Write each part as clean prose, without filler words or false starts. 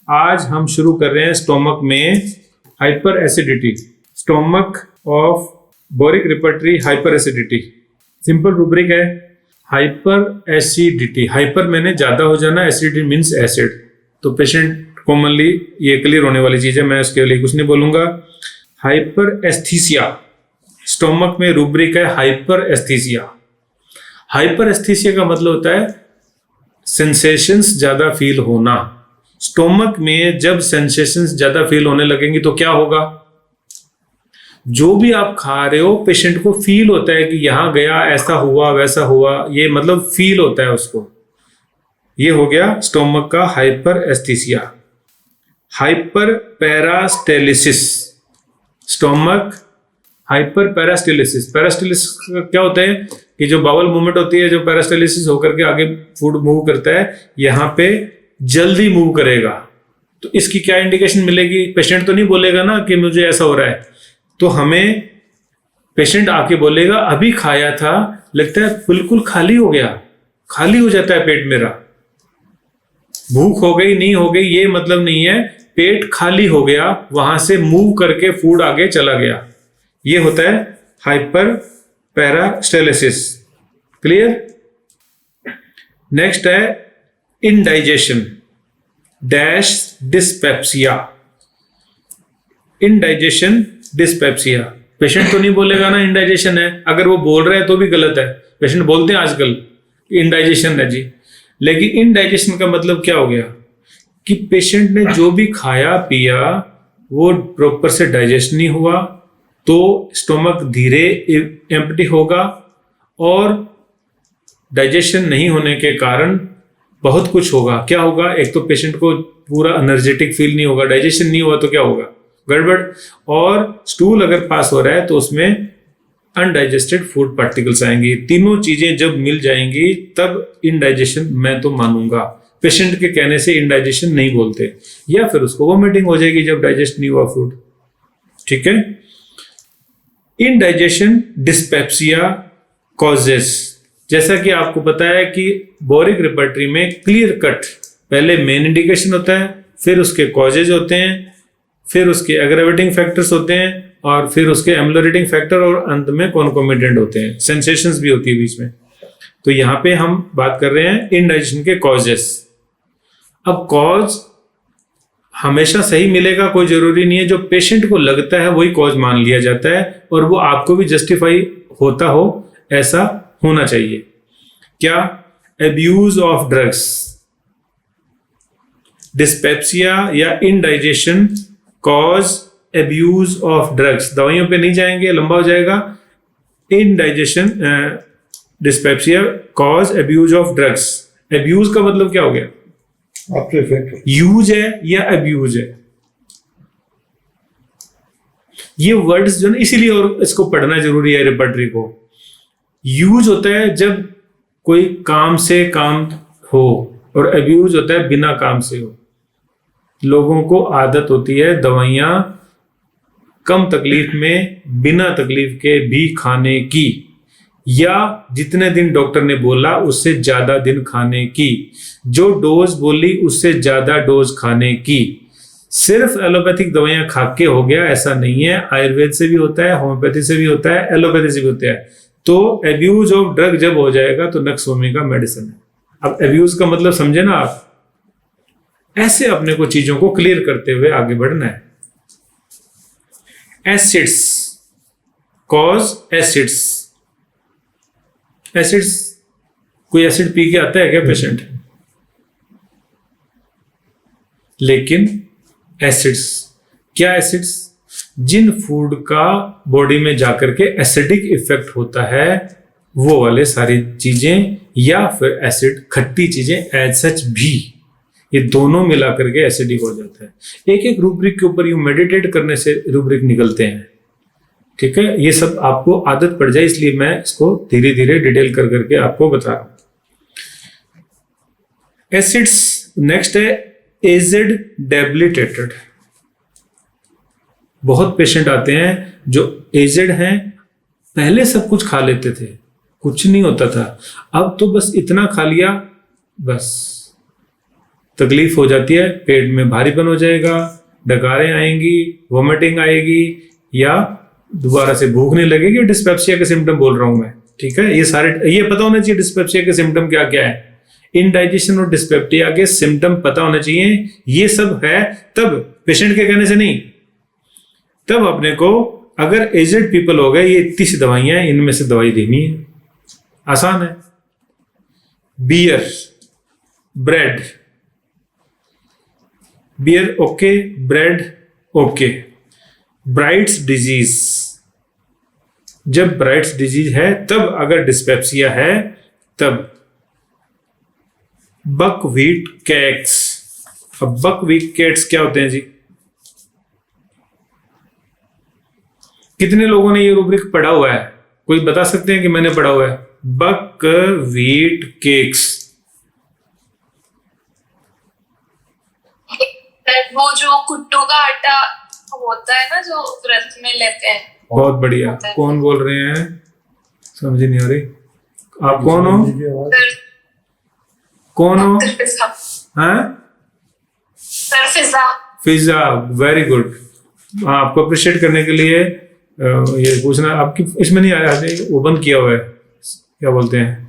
आज हम शुरू कर रहे हैं स्टोमक में hyper acidity, stomach of boric repertory hyper acidity. Simple rubric है हाइपर एसिडिटी। हाइपर मैंने ज्यादा हो जाना, एसिडिटी मीन्स एसिड। तो पेशेंट कॉमनली ये क्लियर होने वाली चीज है, मैं उसके लिए कुछ नहीं बोलूंगा। हाइपर एस्थीसिया, स्टोमक में रूब्रिक है हाइपर एस्थीसिया। हाइपर एस्थीसिया का मतलब होता है सेंसेशंस ज्यादा फील होना। स्टोमक में जब सेंसेशंस ज्यादा फील होने लगेंगी तो क्या होगा? जो भी आप खा रहे हो पेशेंट को फील होता है कि यहां गया, ऐसा हुआ, वैसा हुआ, ये मतलब फील होता है उसको। ये हो गया स्टोमक का hyperaesthesia. Hyperperistalsis, stomach hyperperistalsis. Peristalsis क्या होता है कि जो बाउल मूवमेंट होती है, जो पैरास्टेलिसिस होकर के आगे फूड मूव करता है, यहां पे जल्दी मूव करेगा। तो इसकी क्या इंडिकेशन मिलेगी? पेशेंट तो नहीं बोलेगा ना कि मुझे ऐसा हो रहा है, तो हमें पेशेंट आके बोलेगा अभी खाया था, लगता है बिल्कुल खाली हो गया, खाली हो जाता है पेट मेरा। भूख हो गई नहीं हो गई ये मतलब नहीं है, पेट खाली हो गया, वहां से मूव करके फूड आगे चला गया। ये होता है हाइपर पैरास्टेलिसिस। क्लियर? नेक्स्ट है indigestion dash dyspepsia. Indigestion dyspepsia. Patient तो नहीं बोलेगा ना इनडाइजेशन है, अगर वो बोल रहे हैं तो भी गलत है। पेशेंट बोलते हैं आजकल इनडाइजेशन है जी, लेकिन इनडाइजेशन का मतलब क्या हो गया कि पेशेंट ने जो भी खाया पिया वो प्रॉपर से डाइजेस्ट नहीं हुआ, तो स्टोमक धीरे एम्प्टी होगा, और डाइजेशन नहीं होने के कारण बहुत कुछ होगा। क्या होगा? एक तो पेशेंट को पूरा एनर्जेटिक फील नहीं होगा, डाइजेशन नहीं हुआ तो क्या होगा? गड़बड़। और स्टूल अगर पास हो रहा है तो उसमें अनडाइजेस्टेड फूड पार्टिकल्स आएंगी। तीनों चीजें जब मिल जाएंगी तब इनडाइजेशन मैं तो मानूंगा। पेशेंट के कहने से इनडाइजेशन नहीं बोलते, या फिर उसको वोमिटिंग हो जाएगी जब डाइजेस्ट नहीं हुआ फूड। ठीक है? इनडाइजेशन डिस्पेप्सिया कॉजेस, जैसा कि आपको पता है कि बोरिक रिपर्टरी में क्लियर कट पहले मेन इंडिकेशन होता है, फिर उसके कॉजेज होते हैं, फिर उसके एग्रावेटिंग फैक्टर्स होते हैं, और फिर उसके एम्लोरेटिंग फैक्टर, और अंत में कॉन्कोमिटेंट होते हैं। सेंसेशंस भी होती है बीच में। तो यहां पे हम बात कर रहे हैं इनडाइजेशन के कॉजेस। अब कॉज हमेशा सही मिलेगा कोई जरूरी नहीं है, जो पेशेंट को लगता है वही कॉज मान लिया जाता है, और वो आपको भी जस्टिफाई होता हो ऐसा होना चाहिए। क्या? एब्यूज ऑफ ड्रग्स, डिस्पेप्सिया या indigestion cause abuse of drugs. दवाइयों पे नहीं जाएंगे, लंबा हो जाएगा। Indigestion dyspepsia cause abuse of drugs. Abuse का मतलब क्या हो गया? यूज है या अब्यूज है? ये वर्ड्स जो ना, इसीलिए और इसको पढ़ना जरूरी है रिपर्टरी को। यूज होता है जब कोई काम से काम हो, और अब्यूज होता है बिना काम से हो। लोगों को आदत होती है दवाइयां कम तकलीफ में, बिना तकलीफ के भी खाने की, या जितने दिन डॉक्टर ने बोला उससे ज्यादा दिन खाने की, जो डोज बोली उससे ज्यादा डोज खाने की। सिर्फ एलोपैथिक दवाइयां खा के हो गया ऐसा नहीं है। आयुर्वेद से भी होता है, होम्योपैथी से भी होता है, एलोपैथी से भी होता है। तो एब्यूज ऑफ ड्रग जब हो जाएगा तो नक्सोमी का मेडिसिन है। अब एब्यूज का मतलब समझे ना आप? ऐसे अपने को चीजों को क्लियर करते हुए आगे बढ़ना है। Acids cause acids. एसिड्स, कोई एसिड पी के आता है क्या पेशेंट? लेकिन एसिड्स क्या? एसिड्स जिन फूड का बॉडी में जाकर के एसिडिक इफेक्ट होता है वो वाले सारी चीजें, या फिर एसिड खट्टी चीजें एज सच भी, ये दोनों मिलाकर के एसिडिक हो जाता है। एक एक रूब्रिक के ऊपर यूं मेडिटेट करने से रूब्रिक निकलते हैं। ठीक है? ये सब आपको आदत पड़ जाए, इसलिए मैं इसको धीरे धीरे डिटेल कर करके आपको बता रहा हूं। एसिड्स। नेक्स्ट है एजिड डेबिलिटेटेड। बहुत पेशेंट आते हैं जो एजेड हैं, पहले सब कुछ खा लेते थे, कुछ नहीं होता था, अब तो बस इतना खा लिया बस तकलीफ हो जाती है, पेट में भारीपन हो जाएगा, डकारें आएंगी, वोमिटिंग आएगी, या दोबारा से भूख नहीं लगेगी। डिस्पेप्सिया के सिम्टम बोल रहा हूं मैं, ठीक है। ये सारे ये पता होना चाहिए डिस्पेप्सिया के सिम्टम क्या क्या है। इनडाइजेशन और डिस्पेप्टिया के सिम्टम पता होने चाहिए। ये सब है तब, पेशेंट के कहने से नहीं, तब अपने को, अगर एजेड पीपल हो गए, ये इतनी सी दवाइयां हैं, इनमें से दवाई देनी है, आसान है। Beer, bread, beer okay, bread okay. Bright's disease, जब ब्राइट्स डिजीज है तब, अगर डिस्पेप्सिया है तब। बकव्हीट केक्स, अब बकव्हीट केक्स क्या होते हैं जी? कितने लोगों ने ये रूब्रिक पढ़ा हुआ है? कोई बता सकते हैं कि मैंने पढ़ा हुआ है? बकव्हीट केक्स, वो जो कुट्टू का आटा होता है ना, जो व्रत में लेते हैं। बहुत बढ़िया। कौन बोल रहे हैं? समझ नहीं आ रही। आप कौन हो? कौन हो? हाँ, फिजा, वेरी गुड। आपको अप्रिशिएट करने के लिए ये पूछना, आपकी इसमें नहीं आ रहा है, वो बंद किया हुआ है, क्या बोलते हैं,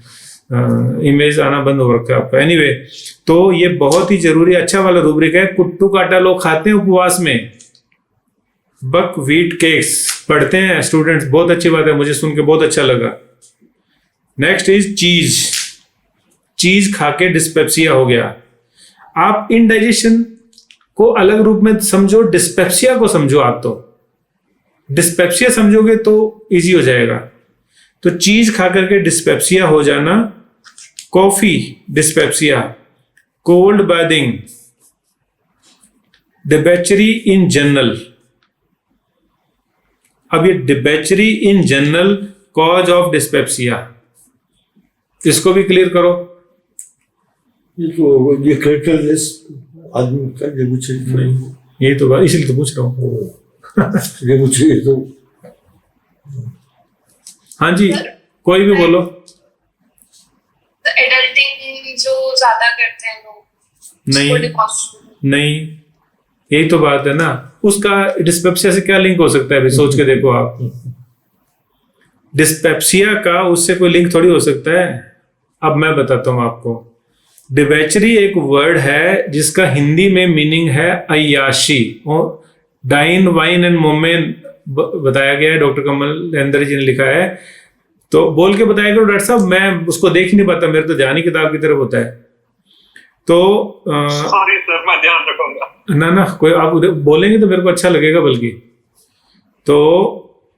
इमेज आना बंद हो रखा है आपका। एनीवे, तो ये बहुत ही जरूरी अच्छा वाला रूब्रिक है। कुट्टू का आटा लोग खाते हैं उपवास में। बकव्हीट केक्स पढ़ते हैं स्टूडेंट्स, बहुत अच्छी बात है, मुझे सुन के बहुत अच्छा लगा। नेक्स्ट इज चीज। चीज खा के डिस्पेप्सिया हो गया। आप इनडाइजेशन को अलग रूप में समझो, डिस्पेप्सिया को समझो। आप तो डिस्पेप्सिया समझोगे तो इजी हो जाएगा। तो चीज खा करके डिस्पेप्सिया हो जाना, coffee dyspepsia, cold bathing, debauchery in general. अब ये debauchery in general cause of dyspepsia, इसको भी क्लियर करो। ये तो ये कैरेक्टरलेस आदमी का डेबुचरी नहीं, ये तो बात इसलिए तो पूछ रहा हूँ। डेबुचरी तो हाँ जी, कोई भी बोलो। एडल्टिंग जो ज्यादा करते हैं लोग, नहीं, यही तो बात है ना। उसका डिस्पेप्सिया से क्या लिंक हो सकता है? अभी सोच के देखो आप, डिस्पेप्सिया का उससे कोई लिंक थोड़ी हो सकता है। अब मैं बताता हूं आपको। डिबेचरी एक वर्ड है जिसका हिंदी में मीनिंग है अय्याशी। डाइन, वाइन एंड मोमेन बताया गया है, डॉक्टर कमलेंद्र जी ने लिखा है। तो बोल के बताया करो डॉक्टर साहब, मैं उसको देख ही नहीं पाता, मेरे तो ध्यान ही किताब की तरफ होता है। तो सॉरी सर, मैं ध्यान रखूंगा। ना कोई, आप बोलेंगे तो मेरे को अच्छा लगेगा बल्कि। तो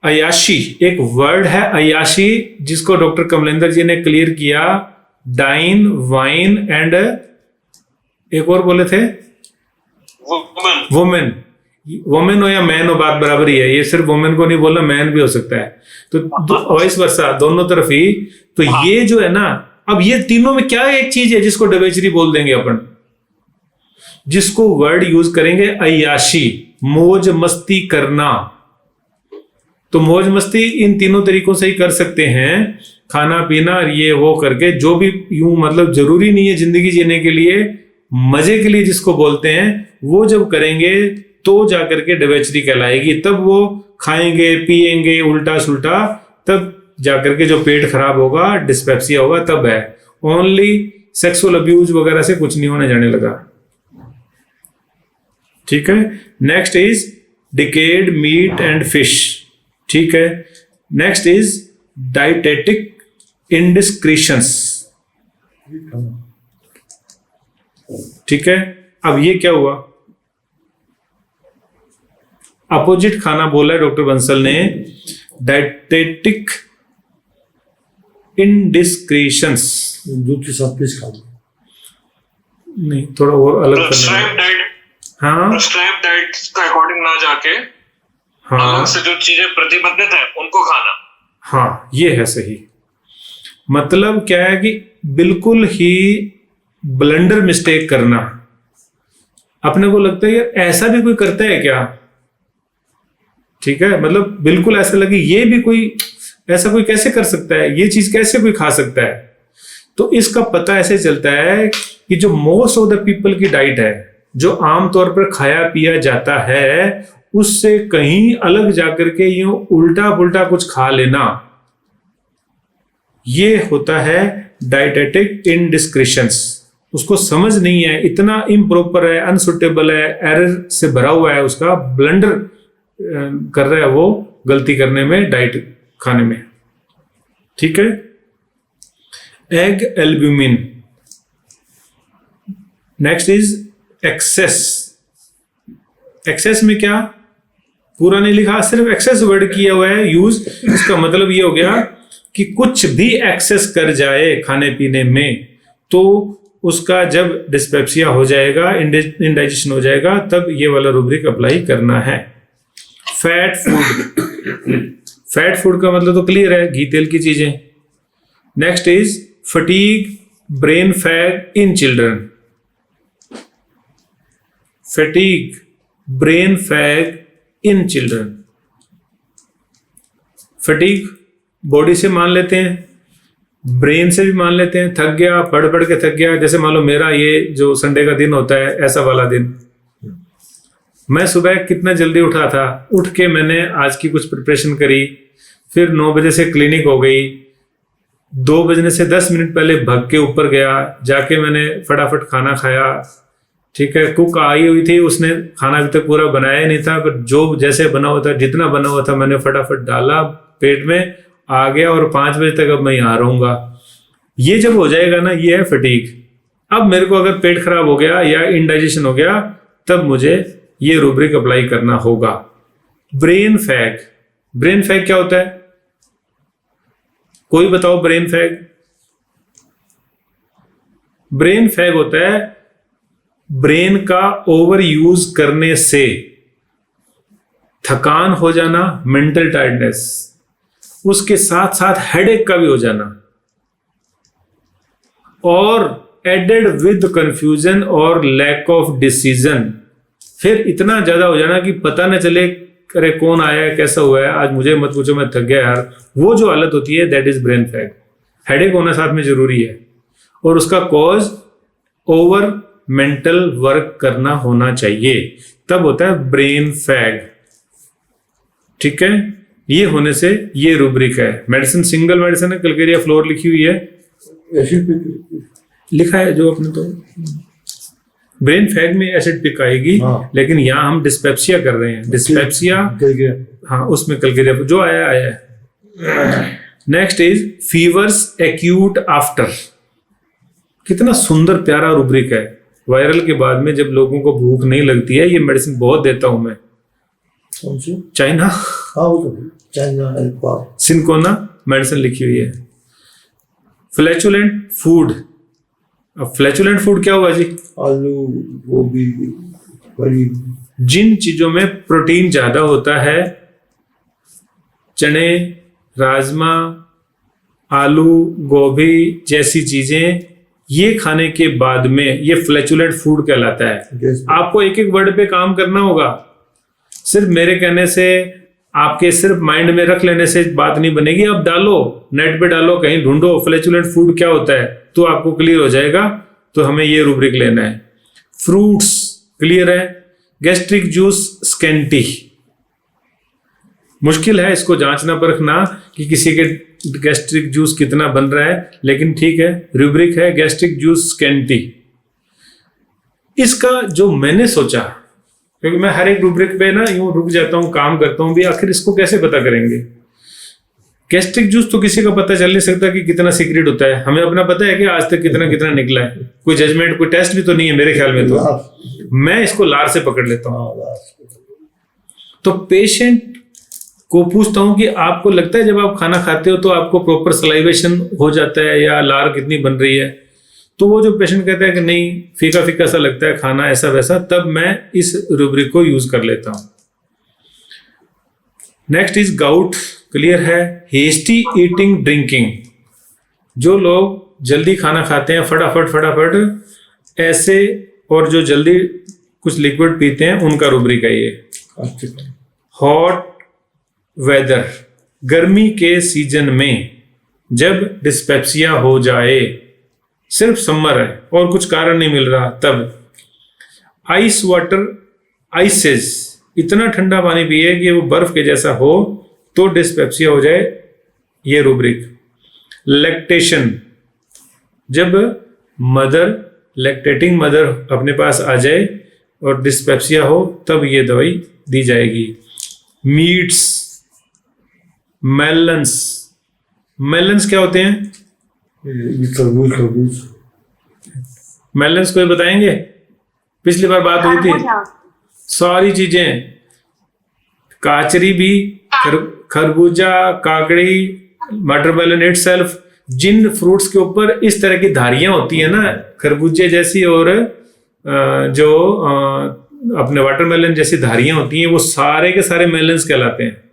अय्याशी एक वर्ड है, अय्याशी, जिसको डॉक्टर कमलेंद्र जी ने क्लियर किया। डाइन, वाइन एंड एक और बोले थे, वुमेन। वुमेन हो या मैन हो, बात बराबर ही है। ये सिर्फ वुमेन को नहीं बोलना, मैन भी हो सकता है। तो वाइस वर्सा, दोनों तरफ ही। तो ये जो है ना, अब ये तीनों में क्या एक चीज है जिसको डिबेचरी बोल देंगे अपन, जिसको वर्ड यूज करेंगे अय्याशी, मौज मस्ती करना। तो मौज मस्ती इन तीनों तरीकों से ही कर सकते हैं, खाना पीना ये वो करके, जो भी यूं मतलब जरूरी नहीं है जिंदगी जीने के लिए, मजे के लिए जिसको बोलते हैं, वो जब करेंगे तो जाकर के डिबेचरी कहलाएगी। तब वो खाएंगे पिएंगे उल्टा सुल्टा, तब जाकर के जो पेट खराब होगा, डिस्पेप्सिया होगा, तब है। ओनली सेक्सुअल अब्यूज वगैरह से कुछ नहीं होने जाने लगा। ठीक है। Next is decayed meat and fish. ठीक है। Next is dietetic indiscretions. ठीक है। अब ये क्या हुआ? अपोजिट खाना बोला है डॉक्टर बंसल ने, डाइटेटिक इंडिस्क्रिशंस। दूध के साथ फिश खा नहीं, थोड़ा और अलग करना है। हाँ, प्रिस्क्राइब डाइट का अकॉर्डिंग ना जाके हाँ, अलग से जो चीजें प्रतिबंधित है उनको खाना। हाँ, ये है सही। मतलब क्या है कि बिल्कुल ही ब्लंडर मिस्टेक करना। अपने को लगता है यार ऐसा भी कोई करता है क्या? ठीक है, मतलब बिल्कुल ऐसा लगे ये भी कोई, ऐसा कोई कैसे कर सकता है, ये चीज कैसे कोई खा सकता है? तो इसका पता ऐसे चलता है कि जो मोस्ट ऑफ द पीपल की डाइट है, जो आमतौर पर खाया पिया जाता है, उससे कहीं अलग जाकर के यूं उल्टा पुल्टा कुछ खा लेना, ये होता है डाइटेटिक इनडिस्क्रिशंस। उसको समझ नहीं है, इतना इम्प्रॉपर है, अनसुटेबल है, एरर से भरा हुआ है, उसका ब्लंडर कर रहा है वो गलती करने में, डाइट खाने में। ठीक है। Egg albumin. Next is excess. Excess में क्या, पूरा नहीं लिखा, सिर्फ एक्सेस वर्ड किया हुआ है यूज। इसका मतलब ये हो गया कि कुछ भी एक्सेस कर जाए खाने पीने में, तो उसका जब डिस्पेप्सिया हो जाएगा, इंडाइजेशन हो जाएगा, तब ये वाला रूब्रिक अप्लाई करना है। Fat food. फैट फूड का मतलब तो क्लियर है, घी तेल की चीजें। Next is fatigue, brain fag in children. Fatigue, brain fag in children. Fatigue body से मान लेते हैं, ब्रेन से भी मान लेते हैं, थक गया, पढ़ पढ़ के थक गया। जैसे मान लो मेरा ये जो संडे का दिन होता है, ऐसा वाला दिन, मैं सुबह कितना जल्दी उठा था, उठ के मैंने आज की कुछ प्रिपरेशन करी, फिर 9 बजे से क्लिनिक हो गई, 2 बजने से 10 मिनट पहले भग के ऊपर गया, जाके मैंने फटाफट खाना खाया। ठीक है, कुक आई हुई थी, उसने खाना अभी तक पूरा बनाया नहीं था, पर जो जैसे बना हुआ था, जितना बना हुआ था, मैंने फटाफट डाला, पेट में आ गया, और 5 बजे तक अब मैं यहाँ रहूंगा। ये जब हो जाएगा ना, ये है फटीग। अब मेरे को अगर पेट खराब हो गया या इंडाइजेशन हो गया, तब मुझे ये रूब्रिक अप्लाई करना होगा। Brain fag. ब्रेन फैग क्या होता है, कोई बताओ? ब्रेन फैग, ब्रेन फैग होता है ब्रेन का ओवर यूज करने से थकान हो जाना, मेंटल टायर्डनेस, उसके साथ साथ हेडेक का भी हो जाना, और एडेड विद कंफ्यूजन और लैक ऑफ डिसीजन। फिर इतना ज्यादा हो जाना कि पता न चले, अरे कौन आया है, कैसा हुआ है, आज मुझे मत पूछो, मैं थक गया यार। वो जो हालत होती है, that is brain fag. Headache होना साथ में जरूरी है, और उसका कॉज ओवर मेंटल वर्क करना होना चाहिए, तब होता है ब्रेन फैग। ठीक है, ये होने से ये रूब्रिक है। मेडिसिन सिंगल मेडिसिन है, कल्केरिया फ्लोर लिखी हुई है, एसिड पिक लिखा है जो अपने तो ब्रेन फैग में एसिड पिक आएगी। हाँ। लेकिन यहाँ हम डिस्पेप्सिया कर रहे हैं, डिस्पेप्सिया, हाँ, उसमें कल्केरिया जो आया है। Next is fevers acute after. कितना सुंदर प्यारा रूब्रिक है। वायरल के बाद में जब लोगों को भूख नहीं लगती है, ये मेडिसिन बहुत देता हूं मैं। चाइना, हाँ वो तो चाइना सिंकोना मेडिसिन लिखी हुई है। फ्लैचुलेंट फूड। अब फ्लैचुलेंट फूड क्या हुआ जी? आलू, गोभी, बड़ी, जिन चीजों में प्रोटीन ज्यादा होता है, चने, राजमा, आलू, गोभी जैसी चीजें, ये खाने के बाद में ये फ्लैचुलेंट फूड कहलाता है। आपको एक एक वर्ड पे काम करना होगा। सिर्फ मेरे कहने से, आपके सिर्फ माइंड में रख लेने से बात नहीं बनेगी। आप डालो, नेट पे डालो, कहीं ढूंढो फ्लैचुलेंट फूड क्या होता है, तो आपको क्लियर हो जाएगा। तो हमें ये रूब्रिक लेना है। फ्रूट्स क्लियर है। गैस्ट्रिक जूस स्कैंटी, मुश्किल है इसको जांचना परखना कि किसी के गैस्ट्रिक जूस कितना बन रहा है, लेकिन ठीक है, रूब्रिक है गैस्ट्रिक जूस स्कैंटी। इसका जो मैंने सोचा, क्योंकि मैं हर एक रूब्रिक पे ना यूं रुक जाता हूं, काम करता हूं भी, आखिर इसको कैसे पता करेंगे। गैस्ट्रिक जूस तो किसी का पता चल नहीं सकता कि कितना सीक्रेट होता है। हमें अपना पता है कि आज तक कितना कितना निकला है, कोई जजमेंट, कोई टेस्ट भी तो नहीं है मेरे ख्याल में। तो मैं इसको लार से पकड़ लेता हूं। तो पेशेंट को पूछता हूं कि आपको लगता है जब आप खाना खाते हो तो आपको प्रॉपर सलाइवेशन हो जाता है, या लार कितनी बन रही है? तो वो जो पेशेंट कहता है कि नहीं, फीका फीका सा लगता है खाना, ऐसा वैसा, तब मैं इस रूब्रिक को यूज कर लेता हूं। नेक्स्ट इज गाउट, क्लियर है। हेस्टी ईटिंग ड्रिंकिंग, जो लोग जल्दी खाना खाते हैं, फटाफट फटाफट ऐसे, और जो जल्दी कुछ लिक्विड पीते हैं, उनका रूब्रिक है ये। हॉट वेदर, गर्मी के सीजन में जब डिस्पेप्सिया हो जाए, सिर्फ समर है और कुछ कारण नहीं मिल रहा, तब आइस वाटर आइसेस, इतना ठंडा पानी पिए कि वो बर्फ के जैसा हो तो डिस्पेप्सिया हो जाए, ये रूब्रिक। लैक्टेशन, जब मदर, लैक्टेटिंग मदर अपने पास आ जाए और डिस्पेप्सिया हो तब ये दवाई दी जाएगी। मीट्स, मेलन्स, मेलन्स क्या होते हैं? ये तरबूज मेलन्स कोई बताएंगे? पिछली बार बात हुई थी, सारी चीजें, काचरी भी, खरबूजा, काकड़ी, वाटरमेलन इटसेल्फ, जिन फ्रूट्स के ऊपर इस तरह की धारियां होती है ना, खरबूजे जैसी और जो अपने वाटरमेलन जैसी धारियां होती हैं, वो सारे के सारे मेलन्स कहलाते हैं।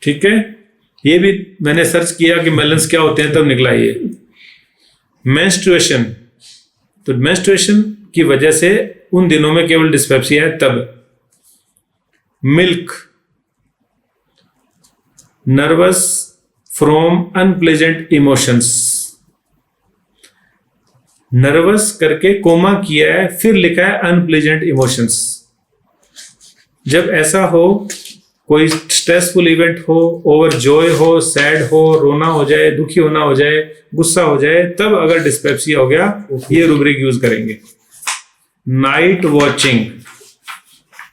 ठीक है, ये भी मैंने सर्च किया कि मेलन्स क्या होते हैं, तब निकला ये। मेंस्ट्रुएशन, तो मेंस्ट्रुएशन की वजह से उन दिनों में केवल डिस्पेप्सिया है तब। Milk, nervous from unpleasant emotions, nervous करके कोमा किया है, फिर लिखा है अनप्लेजेंट इमोशंस। जब ऐसा हो, कोई स्ट्रेसफुल इवेंट हो, ओवर जॉय हो, सैड हो, रोना हो जाए, दुखी होना हो जाए, गुस्सा हो जाए, तब अगर डिस्पेप्सिया हो गया ये रूब्रिक यूज करेंगे। Night watching,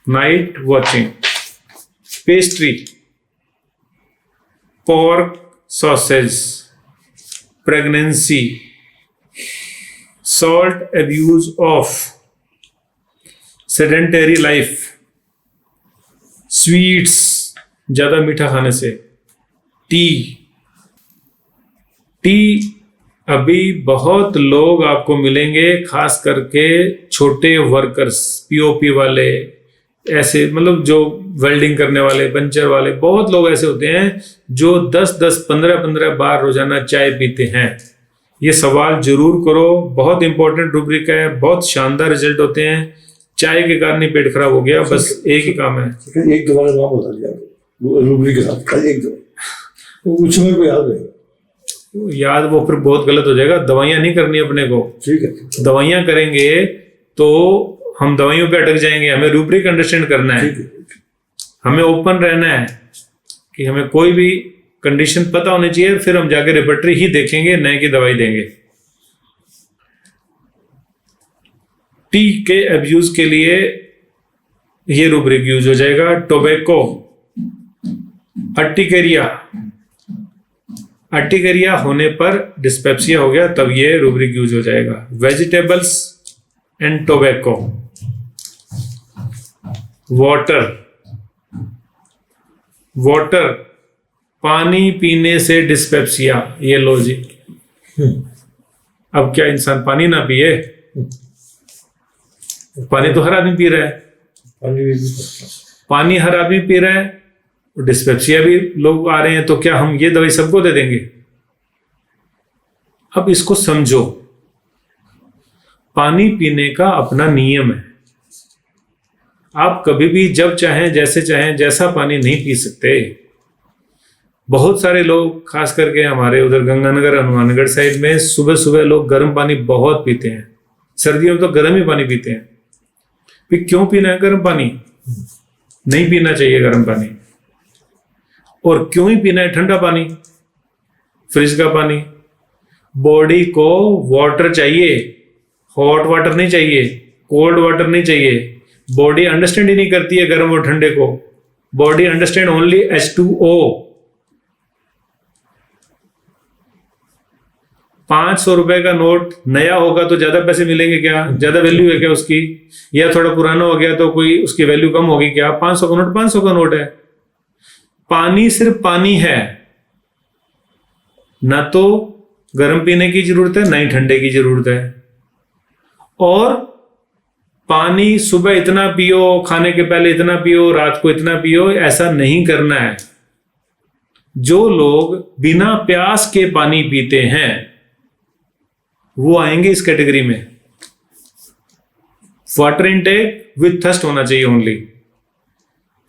night watching, pastry, pork sausage, pregnancy, salt abuse of, sedentary life, sweets, ज्यादा मीठा खाने से, टी, टी अभी बहुत लोग आपको मिलेंगे, खास करके छोटे वर्कर्स, पीओपी वाले, ऐसे मतलब जो वेल्डिंग करने वाले, पंचर वाले, बहुत लोग ऐसे होते हैं जो 10-10, 15-15 बार रोजाना चाय पीते हैं। ये सवाल जरूर करो, बहुत इंपॉर्टेंट रूब्रिक है, बहुत शानदार रिजल्ट होते हैं। चाय के कारण ही पेट खराब हो गया, बस एक ही काम है। एक दवा का नाम बता दिया रूब्रिक के साथ, खाली एक दवा, उस समय को याद रहेगा। याद वो फिर बहुत गलत हो जाएगा। दवाइयां नहीं करनी अपने को, ठीक है, दवाइयां करेंगे तो हम दवाइयों पे अटक जाएंगे। हमें रूब्रिक अंडरस्टैंड करना है, हमें ओपन रहना है कि हमें कोई भी कंडीशन पता होनी चाहिए, फिर हम जाके रेपर्टरी ही देखेंगे, नए की दवाई देंगे। टी के अब्यूज के लिए ये रूब्रिक यूज हो जाएगा। टोबैको, अर्टिकेरिया, अर्टिकेरिया होने पर डिस्पेप्सिया हो गया तब ये रूब्रिक यूज हो जाएगा। Vegetables and tobacco. Water, water, पानी पीने से डिस्पेप्सिया, ये लो जी। अब क्या इंसान पानी ना पिए? पानी तो हर आदमी पी रहा है, पानी हर आदमी पी रहा है, डिस्पेप्सिया भी लोग आ रहे हैं, तो क्या हम ये दवाई सबको दे देंगे? अब इसको समझो, पानी पीने का अपना नियम है। आप कभी भी जब चाहें, जैसे चाहें, जैसा पानी नहीं पी सकते। बहुत सारे लोग, खास करके हमारे उधर गंगानगर, हनुमानगढ़ साइड में, सुबह सुबह लोग गर्म पानी बहुत पीते हैं। सर्दियों में तो गर्म ही पानी पीते हैं। फिर क्यों पीना है गर्म पानी? नहीं पीना चाहिए गर्म पानी। और क्यों ही पीना है ठंडा पानी, फ्रिज का पानी? बॉडी को वाटर चाहिए, हॉट वाटर नहीं चाहिए, कोल्ड वाटर नहीं चाहिए। बॉडी अंडरस्टैंड ही नहीं करती है गर्म और ठंडे को। Body understand only H2O। 500 रुपए का नोट नया होगा तो ज्यादा पैसे मिलेंगे क्या? ज्यादा वैल्यू है क्या उसकी? या थोड़ा पुराना हो गया तो कोई उसकी वैल्यू कम होगी क्या? 500 का नोट 500 का नोट है। पानी सिर्फ पानी है, ना तो गर्म पीने की जरूरत है, ना ही ठंडे की जरूरत है। और पानी सुबह इतना पियो, खाने के पहले इतना पियो, रात को इतना पियो, ऐसा नहीं करना है। जो लोग बिना प्यास के पानी पीते हैं वो आएंगे इस कैटेगरी में। वाटर इनटेक विथ थर्स्ट होना चाहिए ओनली।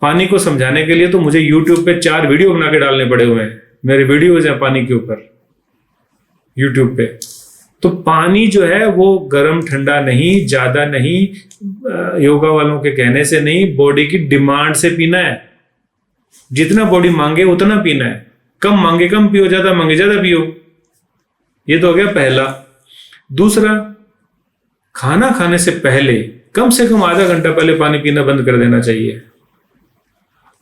पानी को समझाने के लिए तो मुझे YouTube पे 4 वीडियो बना के डालने पड़े हुए हैं। मेरे वीडियोज हैं पानी के ऊपर, यूट्यूब पे। तो पानी जो है वो गर्म ठंडा नहीं, ज्यादा नहीं, योगा वालों के कहने से नहीं, बॉडी की डिमांड से पीना है। जितना बॉडी मांगे उतना पीना है, कम मांगे कम पियो, ज्यादा मांगे ज्यादा पियो। ये तो हो गया पहला। दूसरा, खाना खाने से पहले कम से कम आधा घंटा पहले पानी पीना बंद कर देना चाहिए,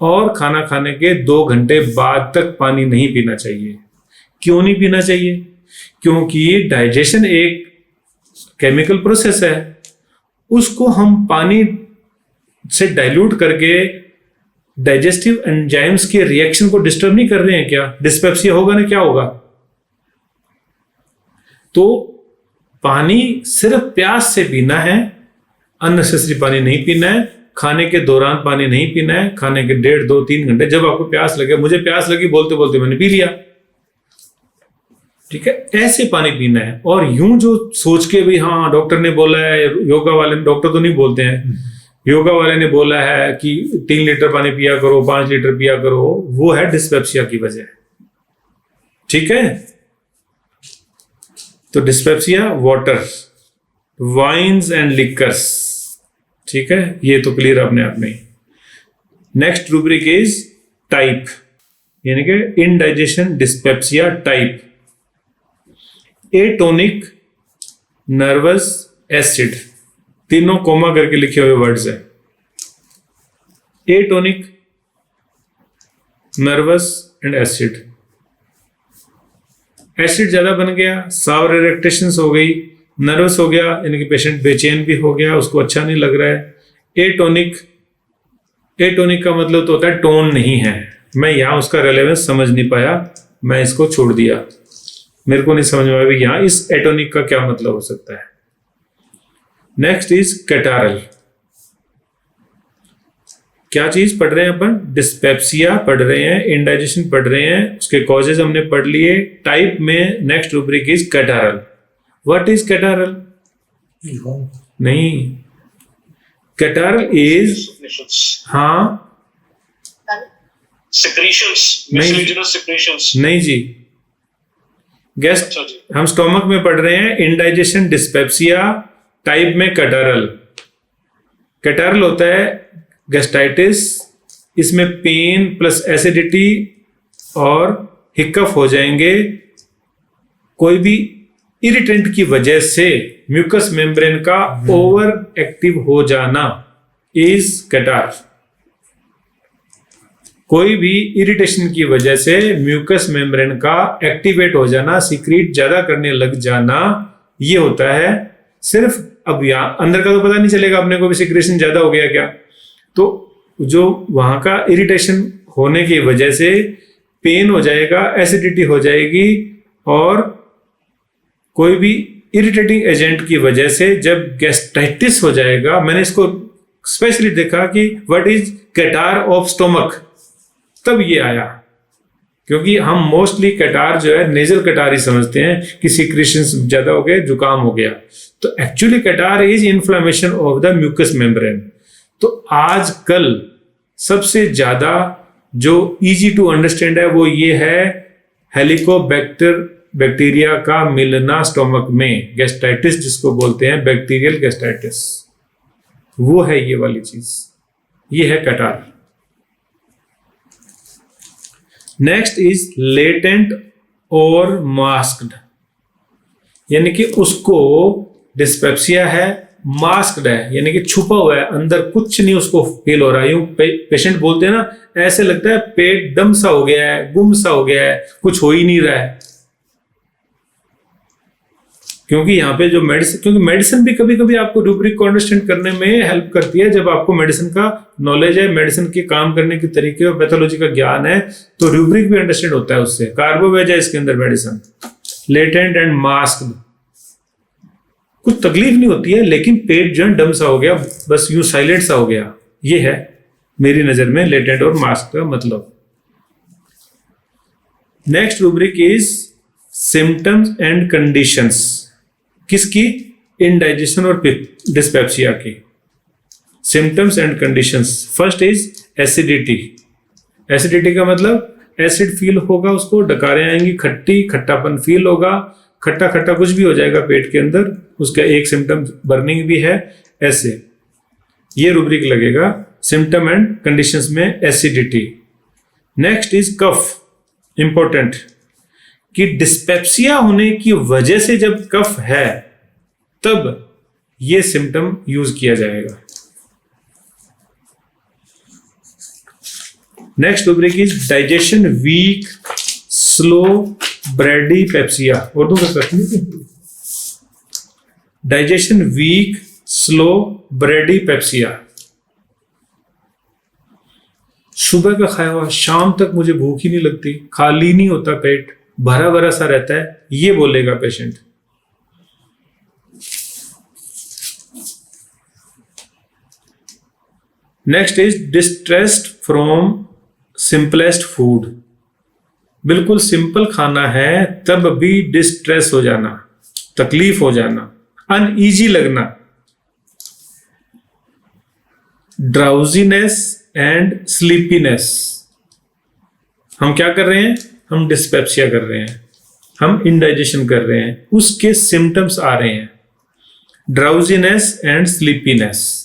और खाना खाने के 2 घंटे बाद तक पानी नहीं पीना चाहिए। क्यों नहीं पीना चाहिए? क्योंकि डाइजेशन एक केमिकल प्रोसेस है, उसको हम पानी से डाइल्यूट करके डाइजेस्टिव एंजाइम्स के रिएक्शन को डिस्टर्ब नहीं कर रहे हैं क्या? डिस्पेप्सिया होगा ना, क्या होगा? तो पानी सिर्फ प्यास से पीना है, अननेसेसरी पानी नहीं पीना है। खाने के दौरान पानी नहीं पीना है, खाने के 1.5, 2, 3 घंटे जब आपको प्यास लगे। मुझे प्यास लगी बोलते बोलते मैंने पी लिया, ठीक है, ऐसे पानी पीना है। और यूं जो सोच के भी हाँ डॉक्टर ने बोला है, योगा वाले, डॉक्टर तो नहीं बोलते हैं, योगा वाले ने बोला है कि 3 लीटर पानी पिया करो, 5 लीटर पिया करो, वो है डिस्पेप्सिया की वजह, ठीक है। तो dyspepsia, water, wines and liquors, ठीक है, ये तो क्लियर अपने आप में। नेक्स्ट रूब्रिक इज टाइप, यानी कि indigestion dyspepsia type. Atonic nervous acid, तीनों कोमा करके लिखे हुए वर्ड्स है। Atonic, nervous and acid. Acid ज्यादा बन गया, सावर इरेक्टेशंस हो गई, नर्वस हो गया यानी कि पेशेंट बेचैन भी हो गया, उसको अच्छा नहीं लग रहा है। एटोनिक, एटोनिक का मतलब तो होता है टोन नहीं है। मैं यहां उसका रेलेवेंस समझ नहीं पाया, मैं इसको छोड़ दिया, मेरे को नहीं समझ में आया कि यहां इस एटोनिक का क्या मतलब हो सकता है। Next is catarrhal. क्या चीज पढ़ रहे हैं अपन? डिस्पेप्सिया पढ़ रहे हैं, इंडाइजेशन पढ़ रहे हैं, उसके कॉजेज हमने पढ़ लिए। टाइप में next rubric is catarrhal. What is catarrhal? नहीं, कैटारल इज, हाँ, secretions, नहीं। mucinous secretions। नहीं जी, गेस्ट, अच्छा जी। हम स्टोमक में पढ़ रहे हैं इंडाइजेशन डिस्पेप्सिया, टाइप में कैटारल। कैटारल होता है गैस्ट्राइटिस, इसमें पेन प्लस एसिडिटी और हिकअप हो जाएंगे। कोई भी इरिटेंट की वजह से म्यूकस मेम्ब्रेन का ओवर एक्टिव हो जाना इज कैटार। कोई भी इरिटेशन की वजह से म्यूकस मेम्ब्रेन का एक्टिवेट हो जाना, सीक्रेट ज्यादा करने लग जाना, ये होता है। सिर्फ अब यहाँ अंदर का तो पता नहीं चलेगा अपने को भी सीक्रेशन ज्यादा हो गया क्या, तो जो वहां का इरिटेशन होने की वजह से पेन हो जाएगा, एसिडिटी हो जाएगी, और कोई भी इरिटेटिंग एजेंट की वजह से जब गैस्ट्राइटिस हो जाएगा। मैंने इसको स्पेशली देखा कि व्हाट इज कैटार ऑफ स्टोमक, तब ये आया, क्योंकि हम मोस्टली कैटार जो है नेजल कैटार ही समझते हैं कि सीक्रेशंस ज्यादा हो गए, जुकाम हो गया, तो actually catarrh is inflammation of the mucous membrane. तो आजकल सबसे ज्यादा जो इजी टू अंडरस्टैंड है वो ये है हेलिकोबैक्टर बैक्टीरिया का मिलना स्टोमक में, गैस्ट्राइटिस जिसको बोलते हैं, बैक्टीरियल गैस्ट्राइटिस, वो है ये वाली चीज, ये है कैटार। नेक्स्ट इज लेटेंट और मास्क्ड, यानी कि उसको डिस्पेप्सिया है, मास्क्ड है, यानी कि छुपा हुआ है, अंदर कुछ नहीं उसको फील हो रहा है। यूं पेशेंट बोलते हैं ना, ऐसे लगता है पेट डम सा हो गया है, गुम सा हो गया है, कुछ हो ही नहीं रहा है। क्योंकि यहाँ पे जो मेडिसिन, क्योंकि मेडिसिन भी कभी कभी आपको रूब्रिक को अंडरस्टैंड करने में हेल्प करती है। जब आपको मेडिसिन का नॉलेज है, मेडिसिन के काम करने के तरीके और पैथोलॉजी का ज्ञान है, तो रूब्रिक भी अंडरस्टैंड होता है उससे। कार्बोवेज है इसके अंदर मेडिसिन, लेटेंट एंड मास्क्ड, कुछ तकलीफ नहीं होती है, लेकिन पेट जो है डम सा हो गया, बस यूं साइलेंट सा हो गया, ये है मेरी नजर में लेटेंट और मास्क का मतलब। Next rubric is symptoms and conditions, किसकी? इंडाइजेशन और डिस्पेप्सिया की। Symptoms and conditions, first is acidity. Acidity का मतलब एसिड फील होगा, उसको डकारें आएंगी, खट्टी खट्टापन फील होगा, खट्टा खट्टा कुछ भी हो जाएगा पेट के अंदर, उसका एक सिम्टम बर्निंग भी है, ऐसे ये रूब्रिक लगेगा सिम्टम एंड कंडीशंस में acidity. Next is cough, important, कि डिस्पेप्सिया होने की वजह से जब कफ है तब ये सिम्टम यूज किया जाएगा। Next rubric is digestion weak slow bradypepsia, Urdu में करते हैं, डाइजेशन वीक स्लो ब्रैडीपेप्सिया। सुबह का खाया हुआ शाम तक मुझे भूख ही नहीं लगती, खाली नहीं होता पेट, भरा भरा सा रहता है, ये बोलेगा patient. Next is distressed from simplest food, बिल्कुल सिंपल खाना है तब भी डिस्ट्रेस हो जाना, तकलीफ हो जाना, अनईजी लगना। ड्राउजीनेस एंड स्लीपीनेस, हम क्या कर रहे हैं, हम डिस्पेप्सिया कर रहे हैं, हम इंडाइजेशन कर रहे हैं, उसके सिम्टम्स आ रहे हैं, ड्राउजीनेस एंड स्लीपीनेस।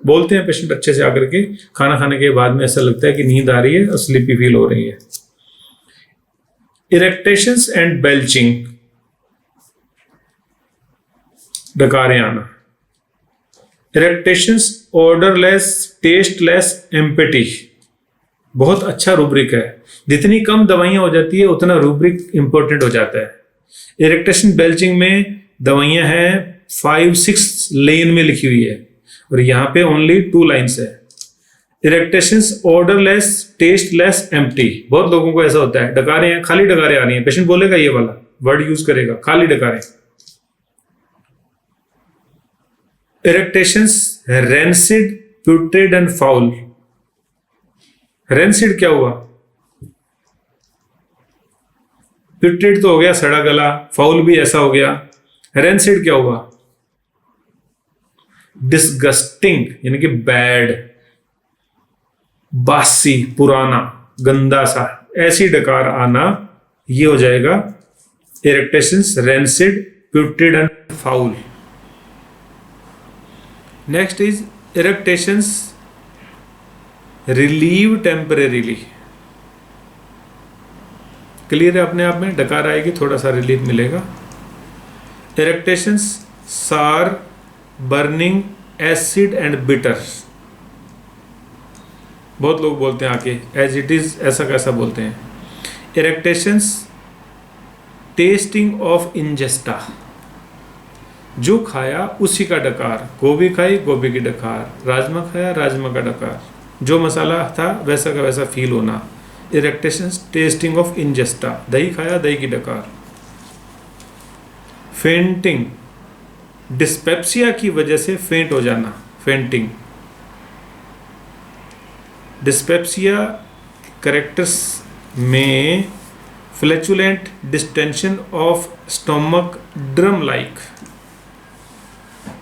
बोलते हैं पेशेंट अच्छे से आकर के, खाना खाने के बाद में ऐसा लगता है कि नींद आ रही है और स्लीपी फील हो रही है। इरेक्टेशंस एंड बेल्चिंग, डकारें आना। इरेक्टेशंस, ऑर्डरलेस, टेस्टलेस, एम्पटी, बहुत अच्छा रूब्रिक है। जितनी कम दवाइयां हो जाती है उतना रूब्रिक इंपॉर्टेंट हो जाता है। इरेक्टेशन बेल्चिंग में दवाइयां हैं 5-6 लेन में लिखी हुई है और यहां पे ओनली 2 लाइन्स है। इरेक्टेशंस, ऑर्डरलेस, टेस्टलेस, एम्प्टी, बहुत लोगों को ऐसा होता है, डकारें हैं, खाली डकारें आ रही हैं, पेशेंट बोलेगा ये वाला वर्ड यूज करेगा, खाली डकारें। Eructations, rancid, putrid and foul. Rancid क्या हुआ, प्यूट्रिड तो हो गया सड़ा गला, फाउल भी ऐसा हो गया, रेंसिड क्या हुआ, डिसगस्टिंग यानी कि बैड, बासी, पुराना, गंदा सा, ऐसी डकार आना, ये हो जाएगा eructations, rancid, putrid and foul. Next is eructations relieve temporarily, clear है अपने आप में, डकार आएगी थोड़ा सा रिलीफ मिलेगा। इरेक्टेशंस सार, बर्निंग, एसिड एंड बिटर, बहुत लोग बोलते हैं आके एज इट इज, ऐसा कैसा बोलते हैं। इरेक्टेशंस टेस्टिंग ऑफ इंजेस्टा, जो खाया उसी का डकार, गोभी खाई गोभी की डकार, राजमा खाया राजमा का डकार, जो मसाला था वैसा का वैसा फील होना। इरेक्टेशंस टेस्टिंग ऑफ इंजेस्टा, दही खाया दही की डकार। फेंटिंग, डिस्पेप्सिया की वजह से फेंट हो जाना, फेंटिंग। डिस्पेप्सिया कैरेक्टर्स में flatulent distension of stomach, drum like,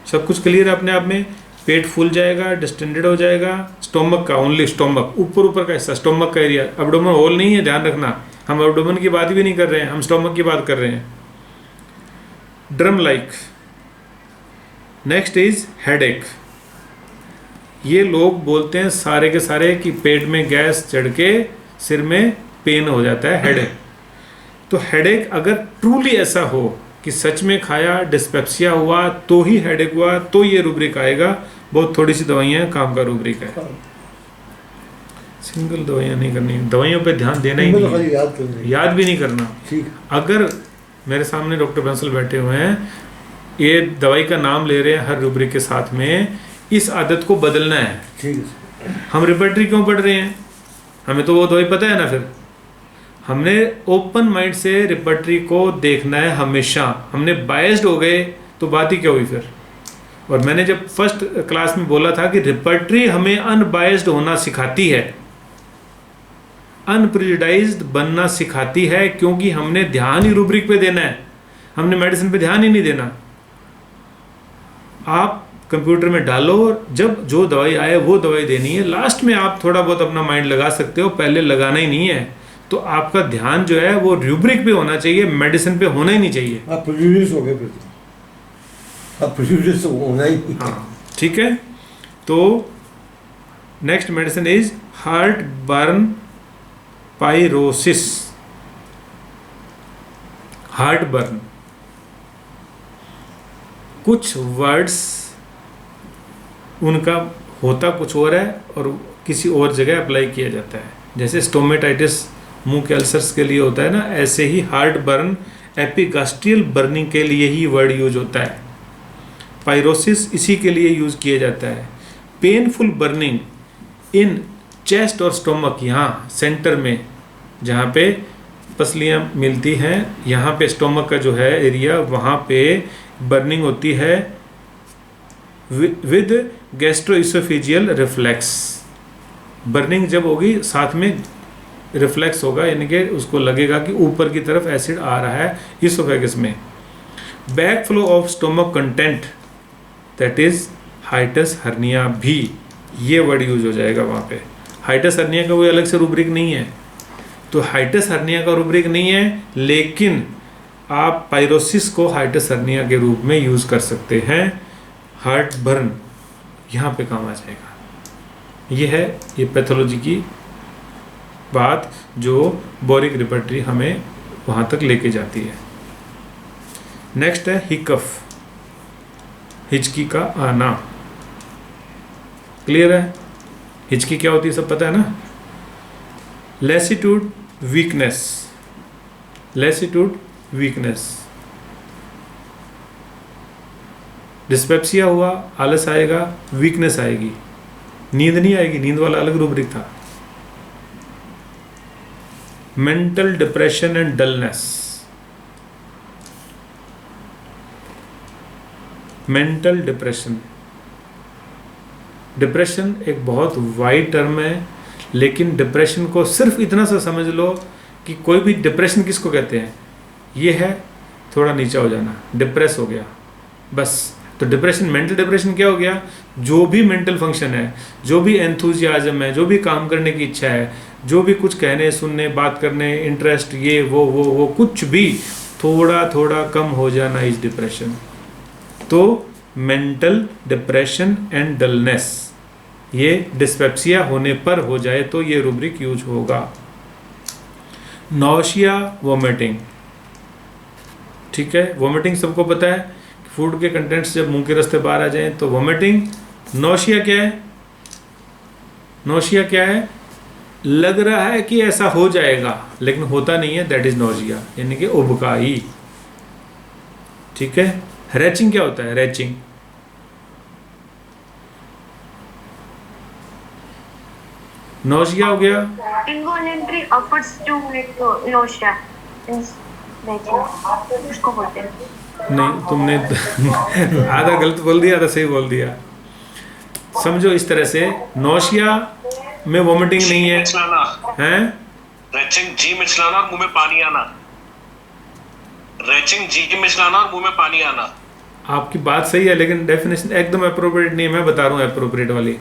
सब कुछ क्लियर है अपने आप में, पेट फूल जाएगा, डिस्टेंडेड हो जाएगा, स्टोमक का, ओनली स्टोमक, ऊपर का हिस्सा, स्टोमक का एरिया, एब्डोमेन होल नहीं है, ध्यान रखना, हम एब्डोमेन की बात भी नहीं कर रहे हैं, हम स्टोमक की बात कर रहे हैं। Drum like. Next is headache, ये लोग बोलते हैं सारे के सारे कि पेट में गैस चढ़ के सिर में पेन हो जाता है, हेडेक। तो हेडेक अगर ट्रूली ऐसा हो कि सच में खाया डिस्पेप्सिया हुआ तो ही हेडेक हुआ, तो ये रूब्रिक आएगा। बहुत थोड़ी सी दवाइयाँ काम का रूब्रिक है, सिंगल दवाइयाँ नहीं करनी, दवाइयों पे ध्यान देना ही नहीं है, याद भी नहीं करना। ठीक, अगर मेरे सामने डॉक्टर बंसल बैठे हुए हैं, ये दवाई का नाम ले रहे हैं हर रूब्रिक के साथ में, इस आदत को बदलना है। ठीक है। हम रिपर्टरी क्यों पढ़ रहे हैं, हमें तो वो दवाई पता है ना, फिर हमने ओपन माइंड से रिपर्टरी को देखना है हमेशा। हमने बायस्ड हो गए तो बात ही क्या हुई फिर। और मैंने जब फर्स्ट क्लास में बोला था कि रिपर्टरी हमें अनबायस्ड होना सिखाती है, अनप्रिजुडाइज्ड बनना सिखाती है, क्योंकि हमने ध्यान ही रूब्रिक पे देना है, हमने मेडिसिन पे ध्यान ही नहीं देना। आप कंप्यूटर में डालो, जब जो दवाई आए वो दवाई देनी है, लास्ट में आप थोड़ा बहुत अपना माइंड लगा सकते हो, पहले लगाना ही नहीं है। तो आपका ध्यान जो है वो रूब्रिक पे होना चाहिए, मेडिसिन पे होना ही नहीं चाहिए। आप प्रेजुडिस हो गए फिर तो। आप प्रेजुडिस तो होना ही नहीं। हाँ ठीक है। तो next medicine is heartburn pyrosis. Heartburn, कुछ वर्ड्स उनका होता कुछ और है और किसी और जगह अप्लाई किया जाता है। जैसे स्टोमेटाइटिस मुंह के अल्सर्स के लिए होता है ना, ऐसे ही हार्ट बर्न एपिगास्ट्रियल बर्निंग के लिए ही वर्ड यूज होता है। पाइरोसिस इसी के लिए यूज किया जाता है। पेनफुल बर्निंग इन चेस्ट और स्टोमक, यहाँ सेंटर में जहाँ पे पसलियाँ मिलती हैं, यहाँ पे स्टोमक का जो है एरिया, वहाँ पे बर्निंग होती है विद गैस्ट्रोइसोफेजियल रिफ्लेक्स। बर्निंग जब होगी साथ में रिफ्लेक्स होगा, यानी कि उसको लगेगा कि ऊपर की तरफ एसिड आ रहा है इसोफेगस में। Back flow of stomach content, that is hiatus hernia भी, ये वर्ड यूज हो जाएगा वहाँ पे। हाइटस हर्निया का कोई अलग से रूब्रिक नहीं है, तो हाइटस हर्निया का रूब्रिक नहीं है, लेकिन आप पाइरोसिस को हाइटस हर्निया के रूप में यूज कर सकते हैं। हार्ट बर्न यहाँ पे काम आ जाएगा। ये है ये पैथोलॉजी की बात जो बोरिक रिपर्टरी हमें वहाँ तक लेके जाती है। नेक्स्ट है हिकफ, हिचकी का आना। क्लियर है? हिचकी क्या होती है सब पता है ना? लेसिट्यूड वीकनेस, लेसिट्यूड वीकनेस। डिस्पेप्सिया हुआ, आलस आएगा, वीकनेस आएगी, नींद नहीं आएगी, नींद वाला अलग रूब्रिक था। Mental depression and dullness, mental depression. Depression एक बहुत वाइड टर्म है, लेकिन डिप्रेशन को सिर्फ इतना सा समझ लो कि कोई भी डिप्रेशन किसको कहते हैं, ये है थोड़ा नीचा हो जाना, डिप्रेस हो गया बस। तो डिप्रेशन, मेंटल डिप्रेशन क्या हो गया? जो भी मेंटल फंक्शन है, जो भी एंथुजियाज्म है, जो भी काम करने की इच्छा है, जो भी कुछ कहने सुनने बात करने इंटरेस्ट, ये वो कुछ भी थोड़ा थोड़ा कम हो जाना इज डिप्रेशन। तो मेंटल डिप्रेशन एंड डलनेस, ये डिस्पेप्सिया होने पर हो जाए तो ये रूब्रिक यूज होगा। नौशिया, वोमिटिंग, ठीक है, वोमिटिंग सबको पता है, फूड के कंटेंट्स जब मुंह के रास्ते बाहर आ जाएं तो वोमिटिंग। नौशिया क्या है? नौशिया क्या है? लग रहा है कि ऐसा हो जाएगा लेकिन होता नहीं है, दैट इज नौशिया, यानी कि उबकाई। ठीक है। रैचिंग क्या होता है? रैचिंग, नौशिया हो गया। Involuntary efforts to make nausea उसको बोलते हैं। नहीं, तुमने आधा गलत बोल दिया, आधा सही बोल दिया। समझो इस तरह से, नौशिया में वोमिटिंग नहीं है, हैं? रेचिंग, जी मिचलाना, मुंह में पानी आना। रेचिंग, जी मिचलाना, मुंह में पानी आना। आपकी बात सही है, लेकिन डेफिनेशन एकदम अप्रोप्रिएट नहीं है। मैं बता रहा हूँ अप्रोप्रिएट वाली।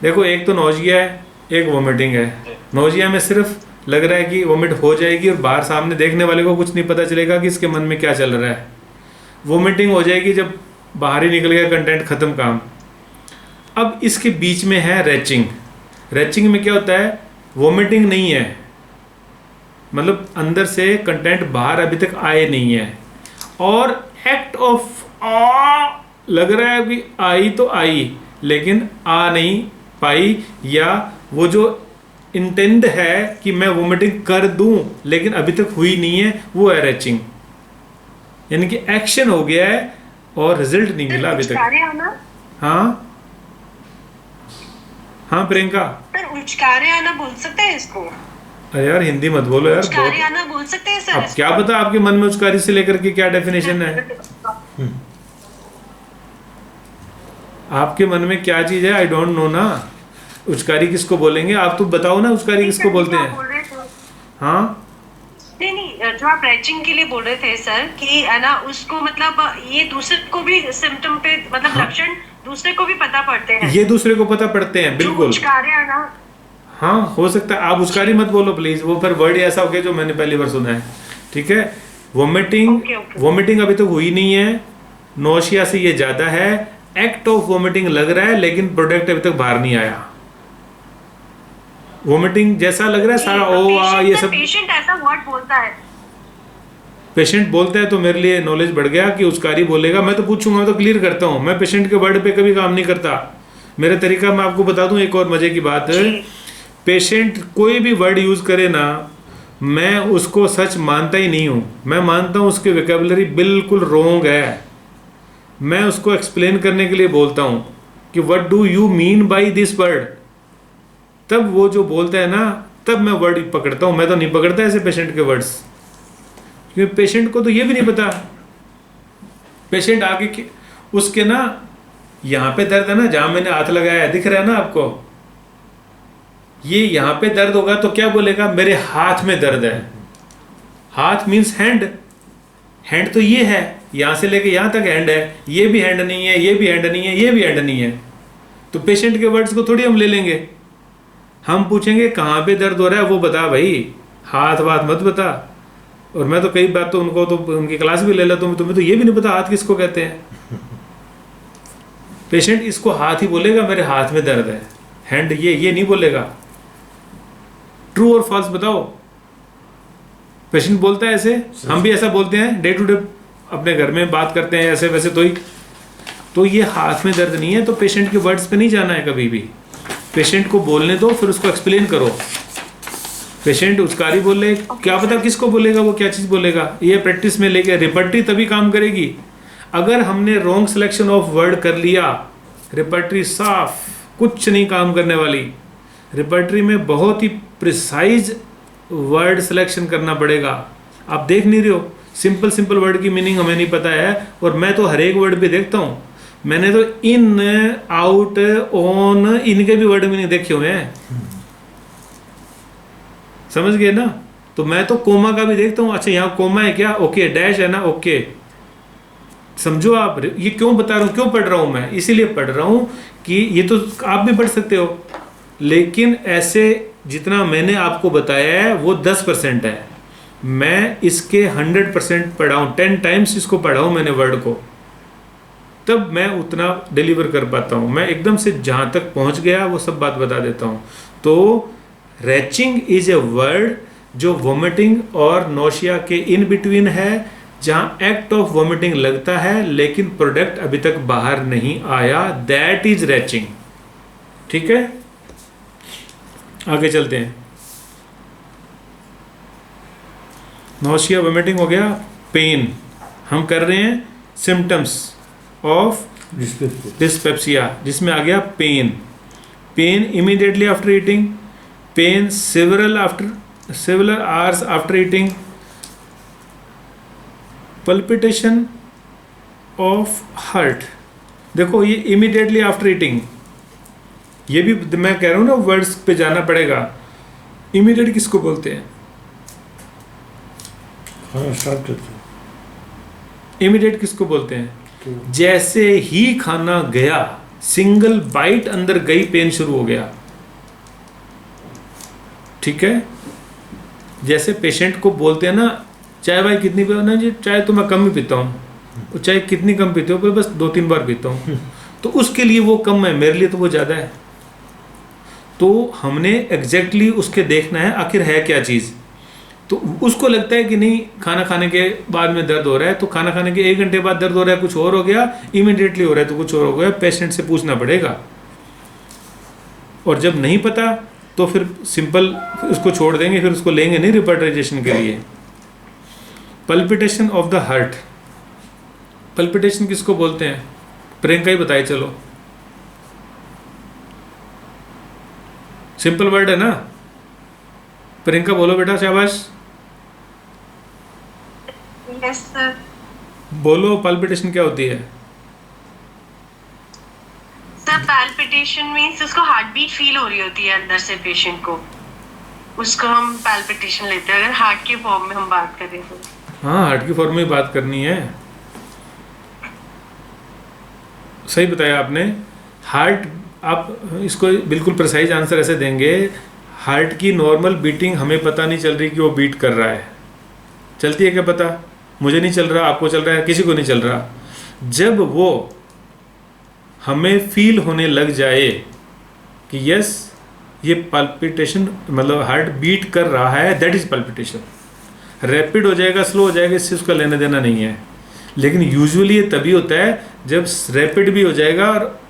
देखो, एक तो नौजिया है, एक वोमिटिंग है। नौजिया में सिर्फ लग रहा है कि वोमिट हो जाएगी और बाहर सामने देखने वाले को कुछ नहीं पता चलेगा कि इसके मन में क्या चल रहा है। वोमिटिंग हो जाएगी जब बाहर ही निकल गया कंटेंट, खत्म काम। अब इसके बीच में है रैचिंग। रैचिंग में क्या होता है? वोमिटिंग नहीं है, मतलब अंदर से कंटेंट बाहर अभी तक आए नहीं है, और एक्ट ऑफ आ लग रहा है कि आई तो आई लेकिन आ नहीं पाई, या वो जो इंटेंड है कि मैं वोमिटिंग कर दूं लेकिन अभी तक हुई नहीं है, वो है रैचिंग। यानी कि एक्शन हो गया है और रिजल्ट नहीं मिला अभी तक। हाँ हाँ प्रियंका, सर उचकारे आना बोल सकते हैं इसको? अरे यार हिंदी मत बोलो यार, उचकारे आना बोल सकते हैं सर? अब क्या पता आपके मन में उचकारी से लेकर के क्या डेफिनेशन है, आपके मन में क्या चीज है, आई डोंट नो ना। उचकारी किसको बोलेंगे आप तो बताओ ना, उचकारी किसको बोलते हैं? हाँ नहीं, जो आप रैचिंग के लिए बोल रहे थे सर कि है ना, उसको मतलब ये दूसरे को भी सिम्टम पे मतलब लक्षण दूसरे को भी पता पड़ते हैं, ये दूसरे को पता पड़ते हैं, बिल्कुल। उचकारे आना, हाँ हो सकता है, आप उस्कारी मत बोलो प्लीज, वो फिर वर्ड ऐसा हो गया जो मैंने पहली बार सुना है। ठीक है, वोमिटिंग, Okay. वोमिटिंग अभी तक हुई नहीं है, नोशिया से ये ज्यादा है, एक्ट ऑफ वोमिटिंग लग रहा है लेकिन प्रोडक्ट अभी तक बाहर नहीं आया। वोमिटिंग जैसा लग रहा है सारा ओ आ ये सब पेशेंट ऐसा वर्ड बोलता है। पेशेंट बोलते हैं तो मेरे लिए नॉलेज बढ़ गया कि उस्कारी बोलेगा। मैं तो पूछूंगा, मैं तो क्लियर करता हूँ, मैं पेशेंट के वर्ड पे कभी काम नहीं करता। मेरा तरीका मैं आपको बता दूं, एक और मजे की बात है, पेशेंट कोई भी वर्ड यूज करे ना, मैं उसको सच मानता ही नहीं हूँ। मैं मानता हूँ उसकी वोकैबुलरी बिल्कुल रॉन्ग है। मैं उसको एक्सप्लेन करने के लिए बोलता हूँ कि what do you mean by this word, तब वो जो बोलता है ना तब मैं वर्ड पकड़ता हूँ। मैं तो नहीं पकड़ता ऐसे पेशेंट के वर्ड्स, क्योंकि पेशेंट को तो ये भी नहीं पता। पेशेंट आगे के उसके ना यहाँ पे दर्द है ना, जहाँ मैंने हाथ लगाया है दिख रहा है ना आपको, ये यहाँ पे दर्द होगा तो क्या बोलेगा, मेरे हाथ में दर्द है। हाथ मीन्स हैंड, हैंड तो ये है, यहाँ से लेके यहाँ तक हैंड है, ये भी हैंड नहीं है, ये भी हैंड नहीं है, ये भी हैंड नहीं है। तो पेशेंट के वर्ड्स को थोड़ी हम ले लेंगे, हम पूछेंगे कहाँ पे दर्द हो रहा है वो बता भाई, हाथ वाथ मत बता। और मैं तो कई बार तो उनको तो उनकी क्लास भी ले लेता हूँ, तुम्हें तो ये भी नहीं पता हाथ किसको कहते हैं। पेशेंट इसको हाथ ही बोलेगा, मेरे हाथ में दर्द है, हैंड ये नहीं बोलेगा। ट्रू और फॉल्स बताओ। पेशेंट बोलता है ऐसे, हम भी ऐसा बोलते हैं डे टू डे, अपने घर में बात करते हैं ऐसे वैसे, तो ये हाथ में दर्द नहीं है। तो पेशेंट के वर्ड्स पे नहीं जाना है कभी भी, पेशेंट को बोलने दो, फिर उसको एक्सप्लेन करो। पेशेंट उस्कारी बोले, क्या पता किसको बोलेगा, वो क्या चीज़ बोलेगा। ये प्रैक्टिस में लेके रिपर्टरी तभी काम करेगी। अगर हमने रॉन्ग सिलेक्शन ऑफ वर्ड कर लिया, रिपर्टरी साफ कुछ नहीं काम करने वाली। रिपर्टरी में बहुत ही प्रिसाइज वर्ड सिलेक्शन करना पड़ेगा। आप देख नहीं रहे हो, सिंपल सिंपल वर्ड की मीनिंग हमें नहीं पता है, और मैं तो हर एक वर्ड पे देखता हूँ। मैंने तो इन, आउट, ऑन, इनके भी वर्ड मीनिंग देखे हुए हैं, समझ गए ना। तो मैं तो कोमा का भी देखता हूँ, अच्छा यहाँ कोमा है क्या, ओके, डैश है ना, ओके। समझो आप, ये क्यों बता रहा हूँ, क्यों पढ़ रहा हूँ मैं, इसीलिए पढ़ रहा हूँ कि ये तो आप भी पढ़ सकते हो, लेकिन ऐसे जितना मैंने आपको बताया है वो 10% है। मैं इसके 100% पढ़ाऊँ, 10 टाइम्स इसको पढ़ाऊँ मैंने वर्ड को, तब मैं उतना डिलीवर कर पाता हूँ। मैं एकदम से जहाँ तक पहुँच गया वो सब बात बता देता हूँ। तो रैचिंग इज ए वर्ड जो वोमिटिंग और नोशिया के इन बिटवीन है, जहाँ एक्ट ऑफ वोमिटिंग लगता है लेकिन प्रोडक्ट अभी तक बाहर नहीं आया, दैट इज रैचिंग। ठीक है, आगे चलते हैं। नोशिया वोमिटिंग हो गया, पेन हम कर रहे हैं, सिम्टम्स ऑफ डिस्पेप्सिया जिसमें आ गया pain. Pain immediately after eating, pain several hours after eating, palpitation of heart। देखो ये immediately after eating, ये भी मैं कह रहा हूँ ना, वर्ड्स पे जाना पड़ेगा। immediate किसको बोलते हैं, खाना स्टार्ट करते हैं। immediate किसको बोलते हैं, जैसे ही खाना गया, सिंगल बाइट अंदर गई, पेन शुरू हो गया। ठीक है, जैसे पेशेंट को बोलते हैं ना, चाय भाई कितनी पीते हो ना जी, चाय तो मैं कम ही पीता हूँ। चाय कितनी कम पीते हो, पर बस 2-3 बार पीता हूँ। तो उसके लिए वो कम है, मेरे लिए तो वो ज़्यादा है। तो हमने एग्जैक्टली उसके देखना है आखिर है क्या चीज़। तो उसको लगता है कि नहीं खाना खाने के बाद में दर्द हो रहा है, तो खाना खाने के 1 घंटे बाद दर्द हो रहा है, कुछ और हो गया, इमीडिएटली हो रहा है तो कुछ और हो गया, पेशेंट से पूछना पड़ेगा। और जब नहीं पता तो फिर सिंपल उसको छोड़ देंगे, फिर उसको लेंगे नहीं रिपर्टराइजेशन के लिए। Palpitation of the heart, palpitation किसको बोलते हैं, प्रियंका ही बताए चलो। सिंपल वर्ड है ना, प्रियंका बोलो बेटा, शाबाश यस सर। बोलो, पल्पिटेशन क्या होती है। सर पैल्पिटेशन मींस उसको हार्ट बीट फील हो रही होती है अंदर से पेशेंट को, उसको हम पैल्पिटेशन लेते हैं, अगर हार्ट के फॉर्म में हम बात करें तो। हाँ, हार्ट की फॉर्म में बात करनी है, सही बताया आपने। हार्ट, आप इसको बिल्कुल प्रिसाइज आंसर ऐसे देंगे, हार्ट की नॉर्मल बीटिंग हमें पता नहीं चल रही कि वो बीट कर रहा है, चलती है क्या पता? मुझे नहीं चल रहा, आपको चल रहा है, किसी को नहीं चल रहा। जब वो हमें फील होने लग जाए कि यस ये पल्पिटेशन मतलब हार्ट बीट कर रहा है, दैट इज पल्पिटेशन। रैपिड हो जाएगा, स्लो हो जाएगा, इससे उसका लेना देना नहीं है। लेकिन यूजुअली ये तभी होता है जब रैपिड भी हो जाएगा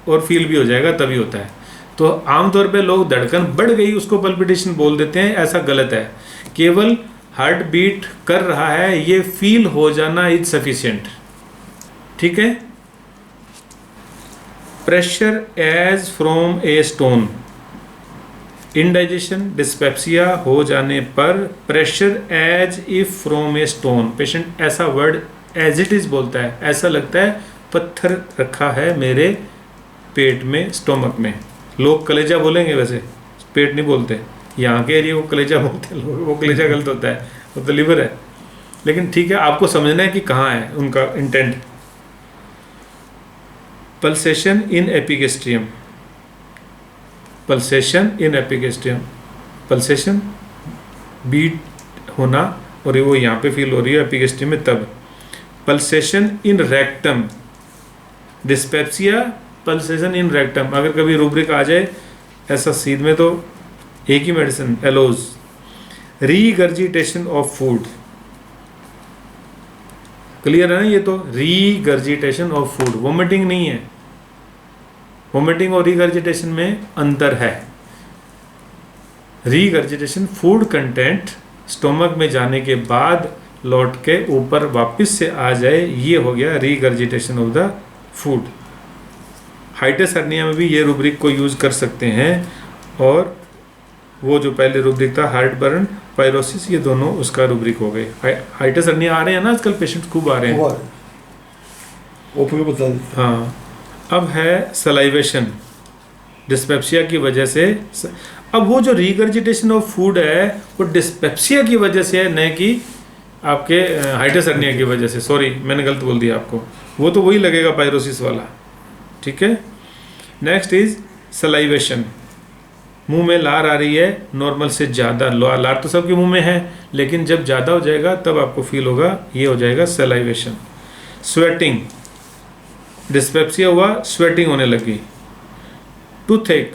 और फील भी हो जाएगा, तभी होता है। तो आमतौर पे लोग धड़कन बढ़ गई उसको पल्पिटेशन बोल देते हैं, ऐसा गलत है। केवल हार्ट बीट कर रहा है ये फील हो जाना इज सफिशिएंट, ठीक है। Pressure as from a stone, indigestion dyspepsia हो जाने पर pressure as if from a stone, patient ऐसा वर्ड एज इट इज बोलता है, ऐसा लगता है पत्थर रखा है मेरे पेट में, स्टोमक में। लोग कलेजा बोलेंगे, वैसे पेट नहीं बोलते, यहाँ के एरिया को कलेजा बोलते हैं लोग, वो कलेजा गलत होता है, वो तो लिवर है। लेकिन ठीक है, आपको समझना है कि कहाँ है उनका इंटेंट। पल्सेशन इन एपिगेस्ट्रियम, पल्सेशन इन एपिगेस्ट्रियम, पल्सेशन बीट होना और वो यहाँ पे फील हो रही है एपिगेस्ट्रियम में तब। पल्सेशन इन रेक्टम, डिस्पेप्सिया पल्सेशन इन रेक्टम, अगर कभी रूब्रिक आ जाए ऐसा सीध में तो एक ही medicine aloes. Regurgitation of food, clear है ना? ये तो रीगर्जिटेशन ऑफ फूड, वोमिटिंग नहीं है। वोमिटिंग और रीगर्जिटेशन में अंतर है। रीगर्जिटेशन फूड कंटेंट स्टोमक में जाने के बाद लौट के ऊपर वापस से आ जाए, ये हो गया regurgitation of the food. Hiatus hernia में भी ये रूब्रिक को यूज़ कर सकते हैं, और वो जो पहले रूब्रिक था हार्ट बर्न, पायरोसिस, ये दोनों उसका रूब्रिक हो गए। हाइटस हर्निया आ रहे हैं ना आजकल, पेशेंट खूब आ रहे हैं। वो फिर बता दें। हाँ, अब है सलाइवेशन डिस्पेप्सिया की वजह से। अब वो जो रीगर्जिटेशन ऑफ फूड है वो डिस्पेप्सिया की वजह से है, न कि आपके हाइटस हर्निया की वजह से। सॉरी, मैंने गलत बोल दिया आपको, वो तो वही लगेगा पायरोसिस वाला, ठीक है। नेक्स्ट इज सलाइवेशन, मुंह में लार आ रही है नॉर्मल से ज़्यादा, लार तो सबके मुंह में है, लेकिन जब ज़्यादा हो जाएगा तब आपको फील होगा, ये हो जाएगा सलाइवेशन। स्वेटिंग, डिस्पेप्सिया हुआ, स्वेटिंग होने लगी। टूथेक,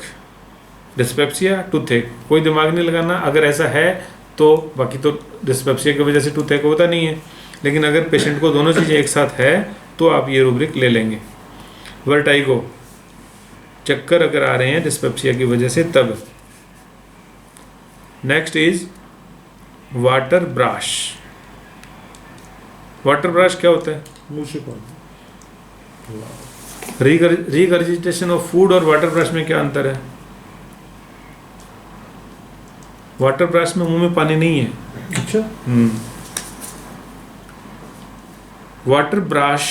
डिस्पेप्सिया टूथेक, कोई दिमाग नहीं लगाना अगर ऐसा है तो, बाकी तो डिस्पेप्सिया की वजह से टूथेक होता नहीं है, लेकिन अगर पेशेंट को दोनों चीज़ें एक साथ है तो आप ये रूब्रिक ले लेंगे। वर्टाइगो, चक्कर अगर आ रहे हैं डिस्पेप्सिया की वजह से तब। Next is water brush. Water brush क्या होता है? मुंह से पानी। रीगर्जिटेशन ऑफ फूड और वाटर ब्रश में क्या अंतर है? वाटर ब्रश में मुंह में पानी नहीं है। अच्छा, water brash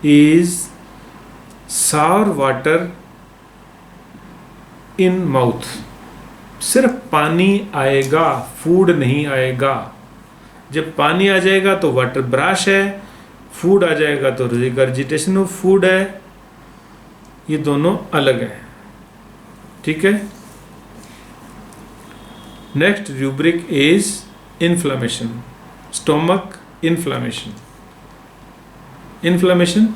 is sour water in mouth, सिर्फ पानी आएगा, फूड नहीं आएगा। जब पानी आ जाएगा तो वाटर ब्रश है, फूड आ जाएगा तो रिगर्जिटेशन ऑफ फूड है, ये दोनों अलग है, ठीक है। Next rubric is inflammation, stomach inflammation. Inflammation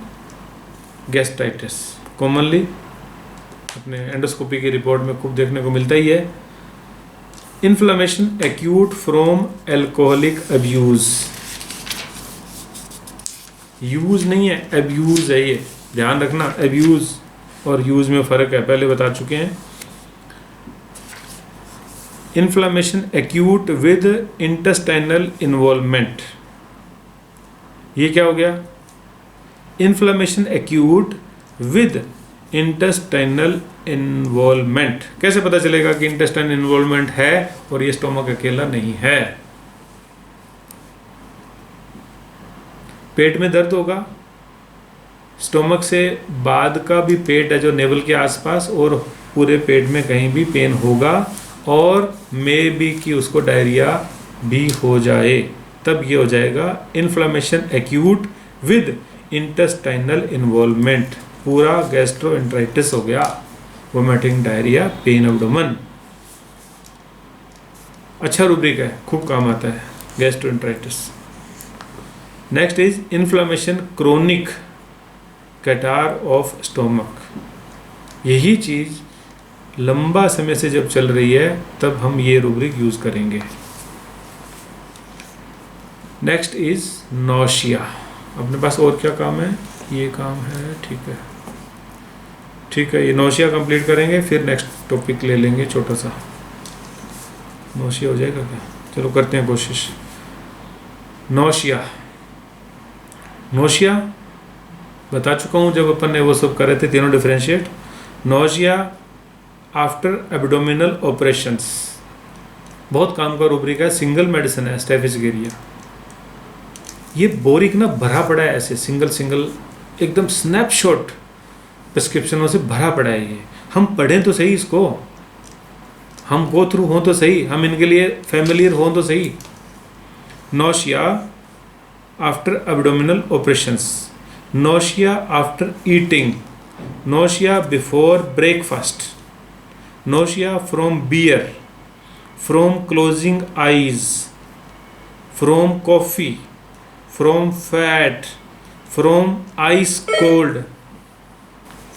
gastritis commonly अपने एंडोस्कोपी की रिपोर्ट में खूब देखने को मिलता ही है। Inflammation acute from alcoholic abuse, use नहीं है, अब्यूज है, ये ध्यान रखना। अब्यूज और यूज में फ़र्क है, पहले बता चुके हैं। Inflammation acute with intestinal involvement, ये क्या हो गया? Inflammation acute with intestinal involvement. कैसे पता चलेगा कि इंटेस्टाइनल इन्वॉल्वमेंट है और ये स्टोमक अकेला नहीं है? पेट में दर्द होगा, स्टोमक से बाद का भी पेट है जो नेवल के आसपास, और पूरे पेट में कहीं भी पेन होगा, और मे बी कि उसको डायरिया भी हो जाए, तब ये हो जाएगा inflammation acute with intestinal involvement. पूरा गैस्ट्रोएंटराइटिस हो गया, वोमिटिंग, डायरिया, पेन एब्डोमेन। अच्छा रूब्रिक है, खूब काम आता है gastroenteritis. Next is inflammation chronic catarrh of stomach. यही चीज़ लंबा समय से जब चल रही है तब हम ये रूब्रिक यूज़ करेंगे। Next is nausea. अपने पास और क्या काम है? ये काम है, ठीक है, ये नौशिया कंप्लीट करेंगे, फिर नेक्स्ट टॉपिक ले लेंगे छोटा सा। नौशिया हो जाएगा क्या? चलो करते हैं कोशिश। नौशिया बता चुका हूँ जब अपन ने वो सब कर रहे थे तीनों differentiate. Nausea after abdominal operations, बहुत काम का रूब्रिक है, सिंगल मेडिसिन है, स्टेफिसगेरिया। ये बोरिक ना भरा पड़ा है, ऐसे सिंगल एकदम स्नैपशॉट प्रिस्क्रिप्शनों से भरा पड़ा है। ये हम पढ़ें तो सही, इसको हम गो थ्रू हों तो सही, हम इनके लिए फैमिलियर हों तो सही। Nausea after abdominal operations, nausea after eating, nausea before breakfast, nausea from beer, from closing eyes, from coffee, from fat, from ice cold,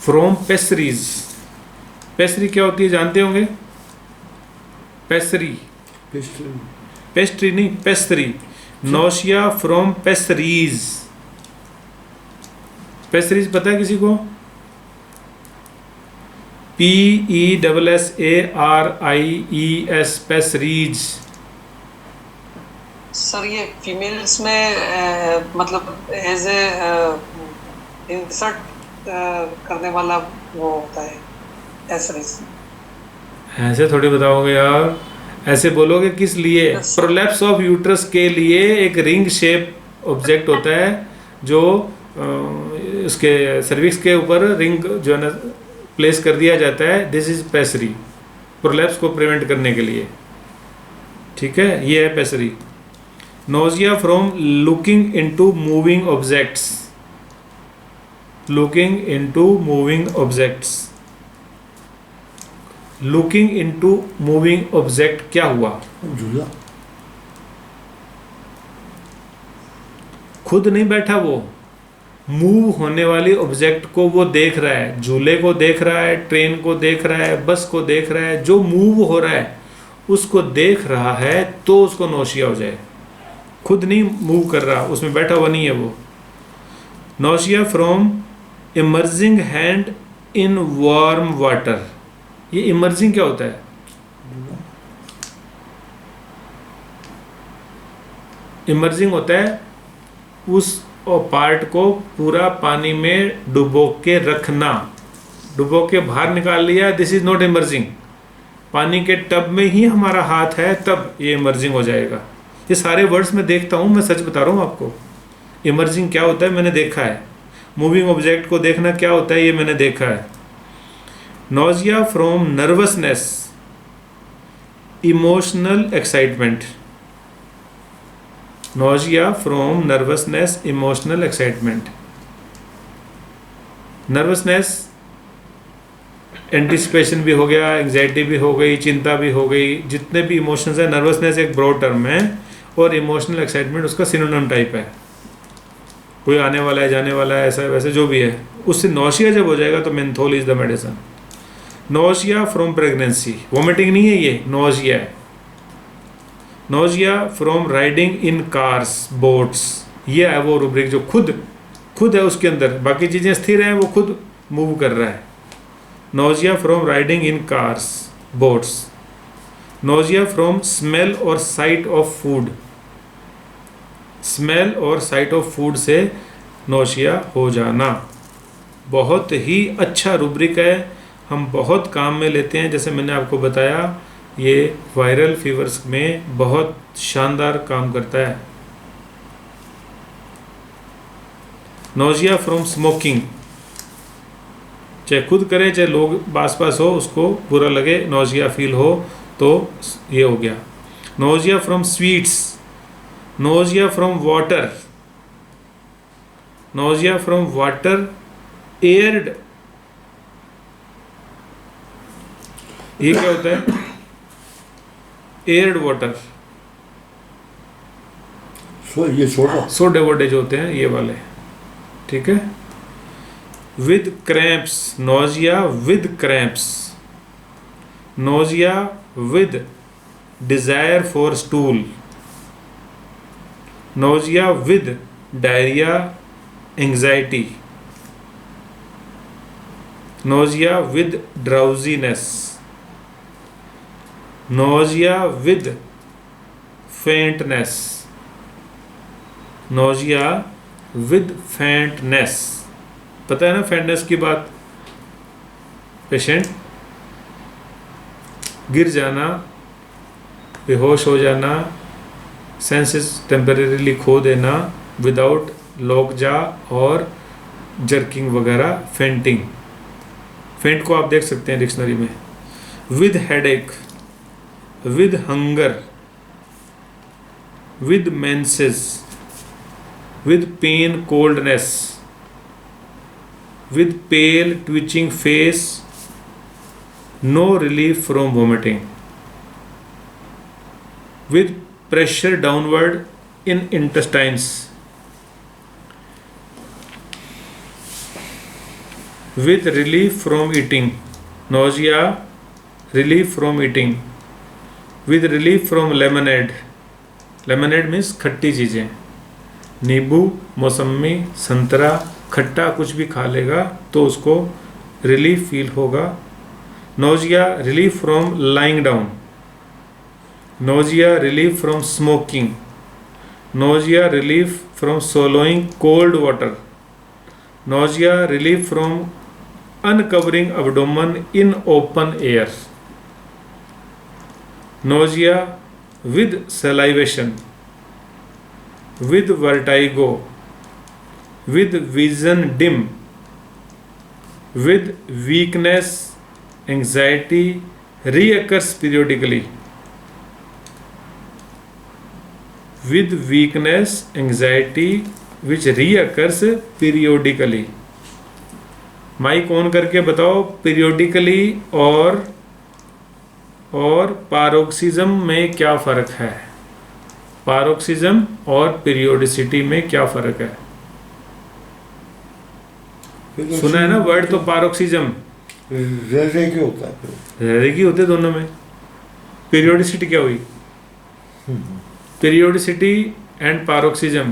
from pastries. Pastry क्या होती है जानते होंगे? पेस्ट्री नहीं, pastry. Nausea from pastries. Pastries पता है किसी को? PESSARIES, pastries. सर ये फीमेल्स में मतलब एज ए इंसर्ट करने वाला वो होता है एसरीज। ऐसे थोड़ी बताओगे यार, ऐसे बोलोगे किस लिए? प्रोलैप्स ऑफ यूट्रस के लिए एक रिंग शेप ऑब्जेक्ट होता है जो उसके सर्विक्स के ऊपर रिंग जो है ना प्लेस कर दिया जाता है। दिस इज पेसरी, प्रोलैप्स को प्रिवेंट करने के लिए, ठीक है, ये है pessary. Nausea from looking into moving objects, looking into moving objects. Looking into moving object क्या हुआ? झूला। खुद नहीं बैठा वो, मूव होने वाली ऑब्जेक्ट को वो देख रहा है। झूले को देख रहा है, ट्रेन को देख रहा है, बस को देख रहा है, जो मूव हो रहा है उसको देख रहा है तो उसको नौशिया हो जाए। खुद नहीं मूव कर रहा, उसमें बैठा हुआ नहीं है वो। Nausea from emerging hand in warm water. ये इमर्जिंग क्या होता है? इमर्जिंग होता है उस पार्ट को पूरा पानी में डुबो के रखना। डुबो के बाहर निकाल लिया, दिस इज नॉट इमर्जिंग। पानी के टब में ही हमारा हाथ है तब ये इमर्जिंग हो जाएगा। ये सारे वर्ड्स मैं देखता हूँ, मैं सच बता रहा हूँ आपको। इमर्जिंग क्या होता है मैंने देखा है, मूविंग ऑब्जेक्ट को देखना क्या होता है ये मैंने देखा है। Nausea from nervousness, emotional excitement. Nausea from nervousness, emotional excitement. Nervousness anticipation भी हो गया, एंग्जाइटी भी हो गई, चिंता भी हो गई, जितने भी इमोशंस है। नर्वसनेस एक ब्रॉड टर्म है और इमोशनल एक्साइटमेंट उसका सिनोनिम टाइप है। कोई आने वाला है, जाने वाला है, ऐसा वैसे जो भी है। उससे नौशिया जब हो जाएगा तो menthol is the medicine. Nausea from pregnancy, vomiting नहीं है ये, नौशिया है। Nausea from riding in cars, boats. ये है वो रूब्रिक जो खुद है उसके अंदर, बाकी चीज़ें स्थिर हैं, वो खुद मूव कर रहा है। Nausea from riding in cars, boats. Nausea from smell और साइट ऑफ फूड। स्मेल और साइट ऑफ फूड से नौशिया हो जाना। बहुत ही अच्छा रूब्रिक है, हम बहुत काम में लेते हैं। जैसे मैंने आपको बताया ये वायरल फीवर्स में बहुत शानदार काम करता है। नौजिया फ्रॉम स्मोकिंग, चाहे खुद करे चाहे लोग आस पास हो उसको बुरा लगे, नौजिया फील हो तो ये हो गया। Nausea from sweets, nausea from water, nausea from water aired. ये क्या होता है? एयर्ड वाटर, ये छोटा सोडे वोडे जो होते हैं ये वाले, ठीक है। With cramps, nausea with cramps, nausea with desire for stool, nausea with diarrhoea, anxiety, nausea with drowsiness, nausea with faintness, nausea with faintness. पता है ना फेंटनेस की बात, पेशेंट गिर जाना, बेहोश हो जाना, सेंसेस टेम्परेरीली खो देना विदाउट लॉकजा और जर्किंग वगैरह, फेंटिंग। फेंट को आप देख सकते हैं डिक्शनरी में। With headache, with hunger, with menses, with pain, coldness, with pale twitching face, no relief from vomiting, with pressure downward in intestines, with relief from eating, nausea, relief from eating, with relief from lemonade, lemonade means खट्टी चीज़ें, नींबू, मौसमी, संतरा, खट्टा कुछ भी खा लेगा तो उसको रिलीफ फील होगा। Nausea relief from lying down, nausea relief from smoking, nausea relief from swallowing cold water, nausea relief from uncovering abdomen in open air, nausea with salivation, with vertigo, with vision dim, with weakness, anxiety, reoccurs periodically, with weakness, anxiety which reoccurs periodically। Mic on करके बताओ periodically और paroxysm में क्या फ़र्क है, पारोक्सिज्म और periodicity में क्या फर्क है। सुना है ना वर्ड तो, पारोक्सिज्म रेगी होता है, रेगी होते दोनों में। पीरियोडिसिटी क्या हुई, पीरियोडिसिटी एंड पारोक्सिज्म।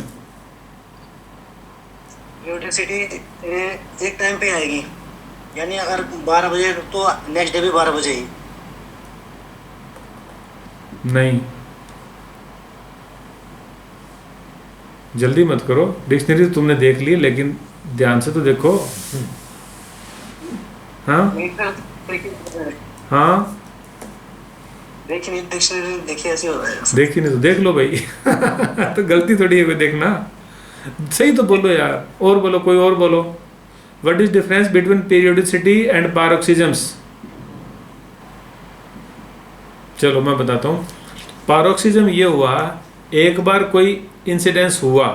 पीरियोडिसिटी एक टाइम पे आएगी, यानी अगर 12 बजे तो नेक्स्ट डे भी 12 बजे ही नहीं। जल्दी मत करो, डिक्शनरी तो तुमने देख ली लेकिन ध्यान से तो देखो। हाँ हाँ देखी नहीं, डिक्शनरी देखी ऐसे होता है। देखी नहीं तो देख लो भाई तो गलती थोड़ी है कोई देखना, सही तो बोलो यार। और बोलो, कोई और बोलो। What is difference between periodicity and paroxysms? चलो मैं बताता हूँ। पारोक्सिज्म ये हुआ, एक बार कोई इंसिडेंस हुआ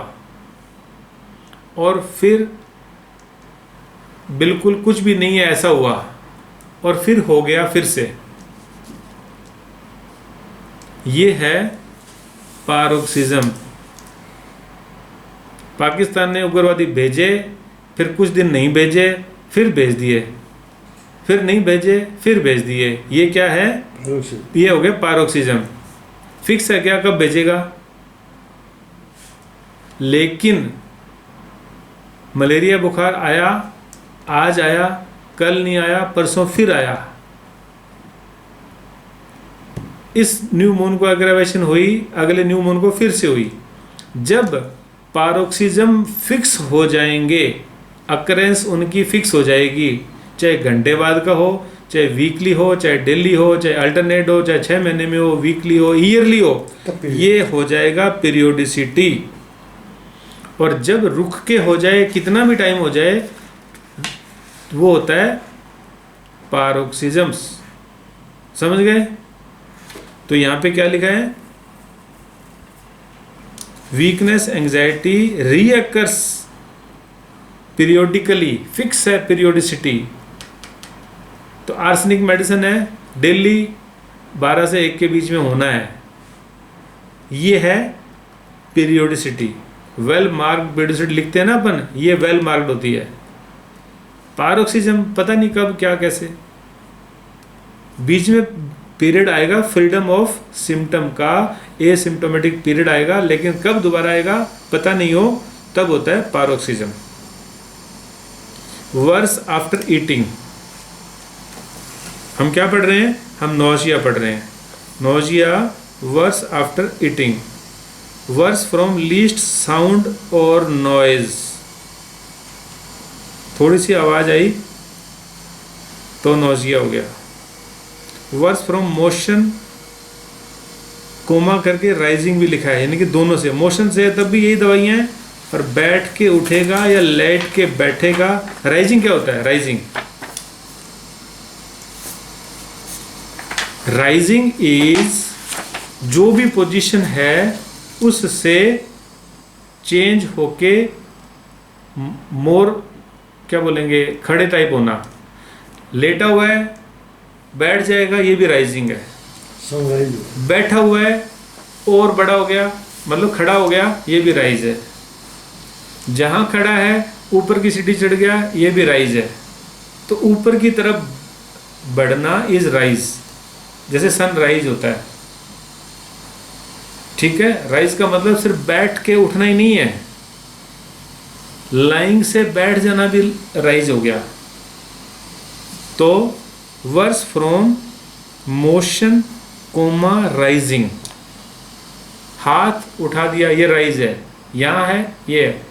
और फिर बिल्कुल कुछ भी नहीं है ऐसा हुआ और फिर हो गया फिर से, ये है पारोक्सिज्म। पाकिस्तान ने उग्रवादी भेजे, फिर कुछ दिन नहीं भेजे, फिर भेज दिए, फिर नहीं भेजे, फिर भेज दिए, ये क्या है? ये हो गया पारोक्सिज्म। फिक्स है क्या कब भेजेगा? लेकिन मलेरिया बुखार आया, आज आया, कल नहीं आया, परसों फिर आया, इस न्यू मून को एग्रावेशन हुई, अगले न्यू मून को फिर से हुई। जब पारोक्सिज्म फिक्स हो जाएंगे, अकरेंस उनकी फिक्स हो जाएगी, चाहे घंटे बाद का हो, चाहे वीकली हो, चाहे डेली हो, चाहे अल्टरनेट हो, चाहे 6 महीने में हो, वीकली हो, ईयरली हो, ये हो जाएगा पीरियोडिसिटी। और जब रुक के हो जाए, कितना भी टाइम हो जाए, वो होता है पारोक्सिज्म्स। समझ गए? तो यहाँ पे क्या लिखा है? वीकनेस, एंजाइटी रीअकर्स पीरियोडिकली, फिक्स है पीरियोडिसिटी। तो आर्सेनिक मेडिसिन है, डेली 12 से 1 के बीच में होना है, ये है पीरियोडिसिटी। वेल मार्क्ड पीरियोडिसिटी लिखते हैं ना अपन, ये वेल मार्क्ड होती है। पारोक्सिज्म पता नहीं कब क्या कैसे, बीच में पीरियड आएगा फ्रीडम ऑफ सिम्टम का, एसिम्प्टोमेटिक पीरियड आएगा, लेकिन कब दोबारा आएगा पता नहीं हो, तब होता है पारोक्सिज्म। वर्स आफ्टर ईटिंग, हम क्या पढ़ रहे हैं, हम नौजिया पढ़ रहे हैं। Nausea worse after eating, worse from least sound और नॉइज, थोड़ी सी आवाज आई तो नौजिया हो गया। वर्स फ्रॉम मोशन, कोमा करके राइजिंग भी लिखा है, यानी कि दोनों से, मोशन से तब भी यही दवाइयां हैं, और बैठ के उठेगा या लेट के बैठेगा। राइजिंग क्या होता है, राइजिंग, राइजिंग इज जो भी पोजीशन है उससे चेंज होके मोर, क्या बोलेंगे, खड़े टाइप होना। लेटा हुआ है बैठ जाएगा, ये भी राइजिंग है। सनराइज, बैठा हुआ है और बड़ा हो गया, मतलब खड़ा हो गया, ये भी राइज है। जहां खड़ा है ऊपर की सीढ़ी चढ़ गया, ये भी राइज है। तो ऊपर की तरफ बढ़ना इज राइज, जैसे सनराइज होता है, ठीक है। राइज का मतलब सिर्फ बैठ के उठना ही नहीं है, लाइंग से बैठ जाना भी राइज हो गया। तो worse from motion comma rising, हाथ उठा दिया, ये राइज है, यहाँ है, ये है।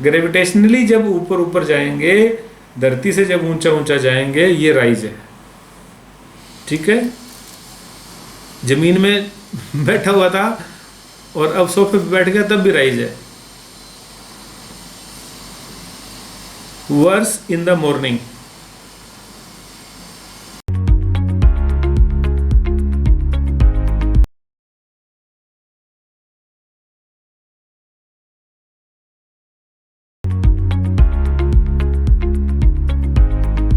ग्रेविटेशनली जब ऊपर ऊपर जाएंगे, धरती से जब ऊंचा ऊंचा जाएंगे, ये राइज है, ठीक है। जमीन में बैठा हुआ था और अब सोफे पे बैठ गया, तब भी राइज है। Verse in the morning,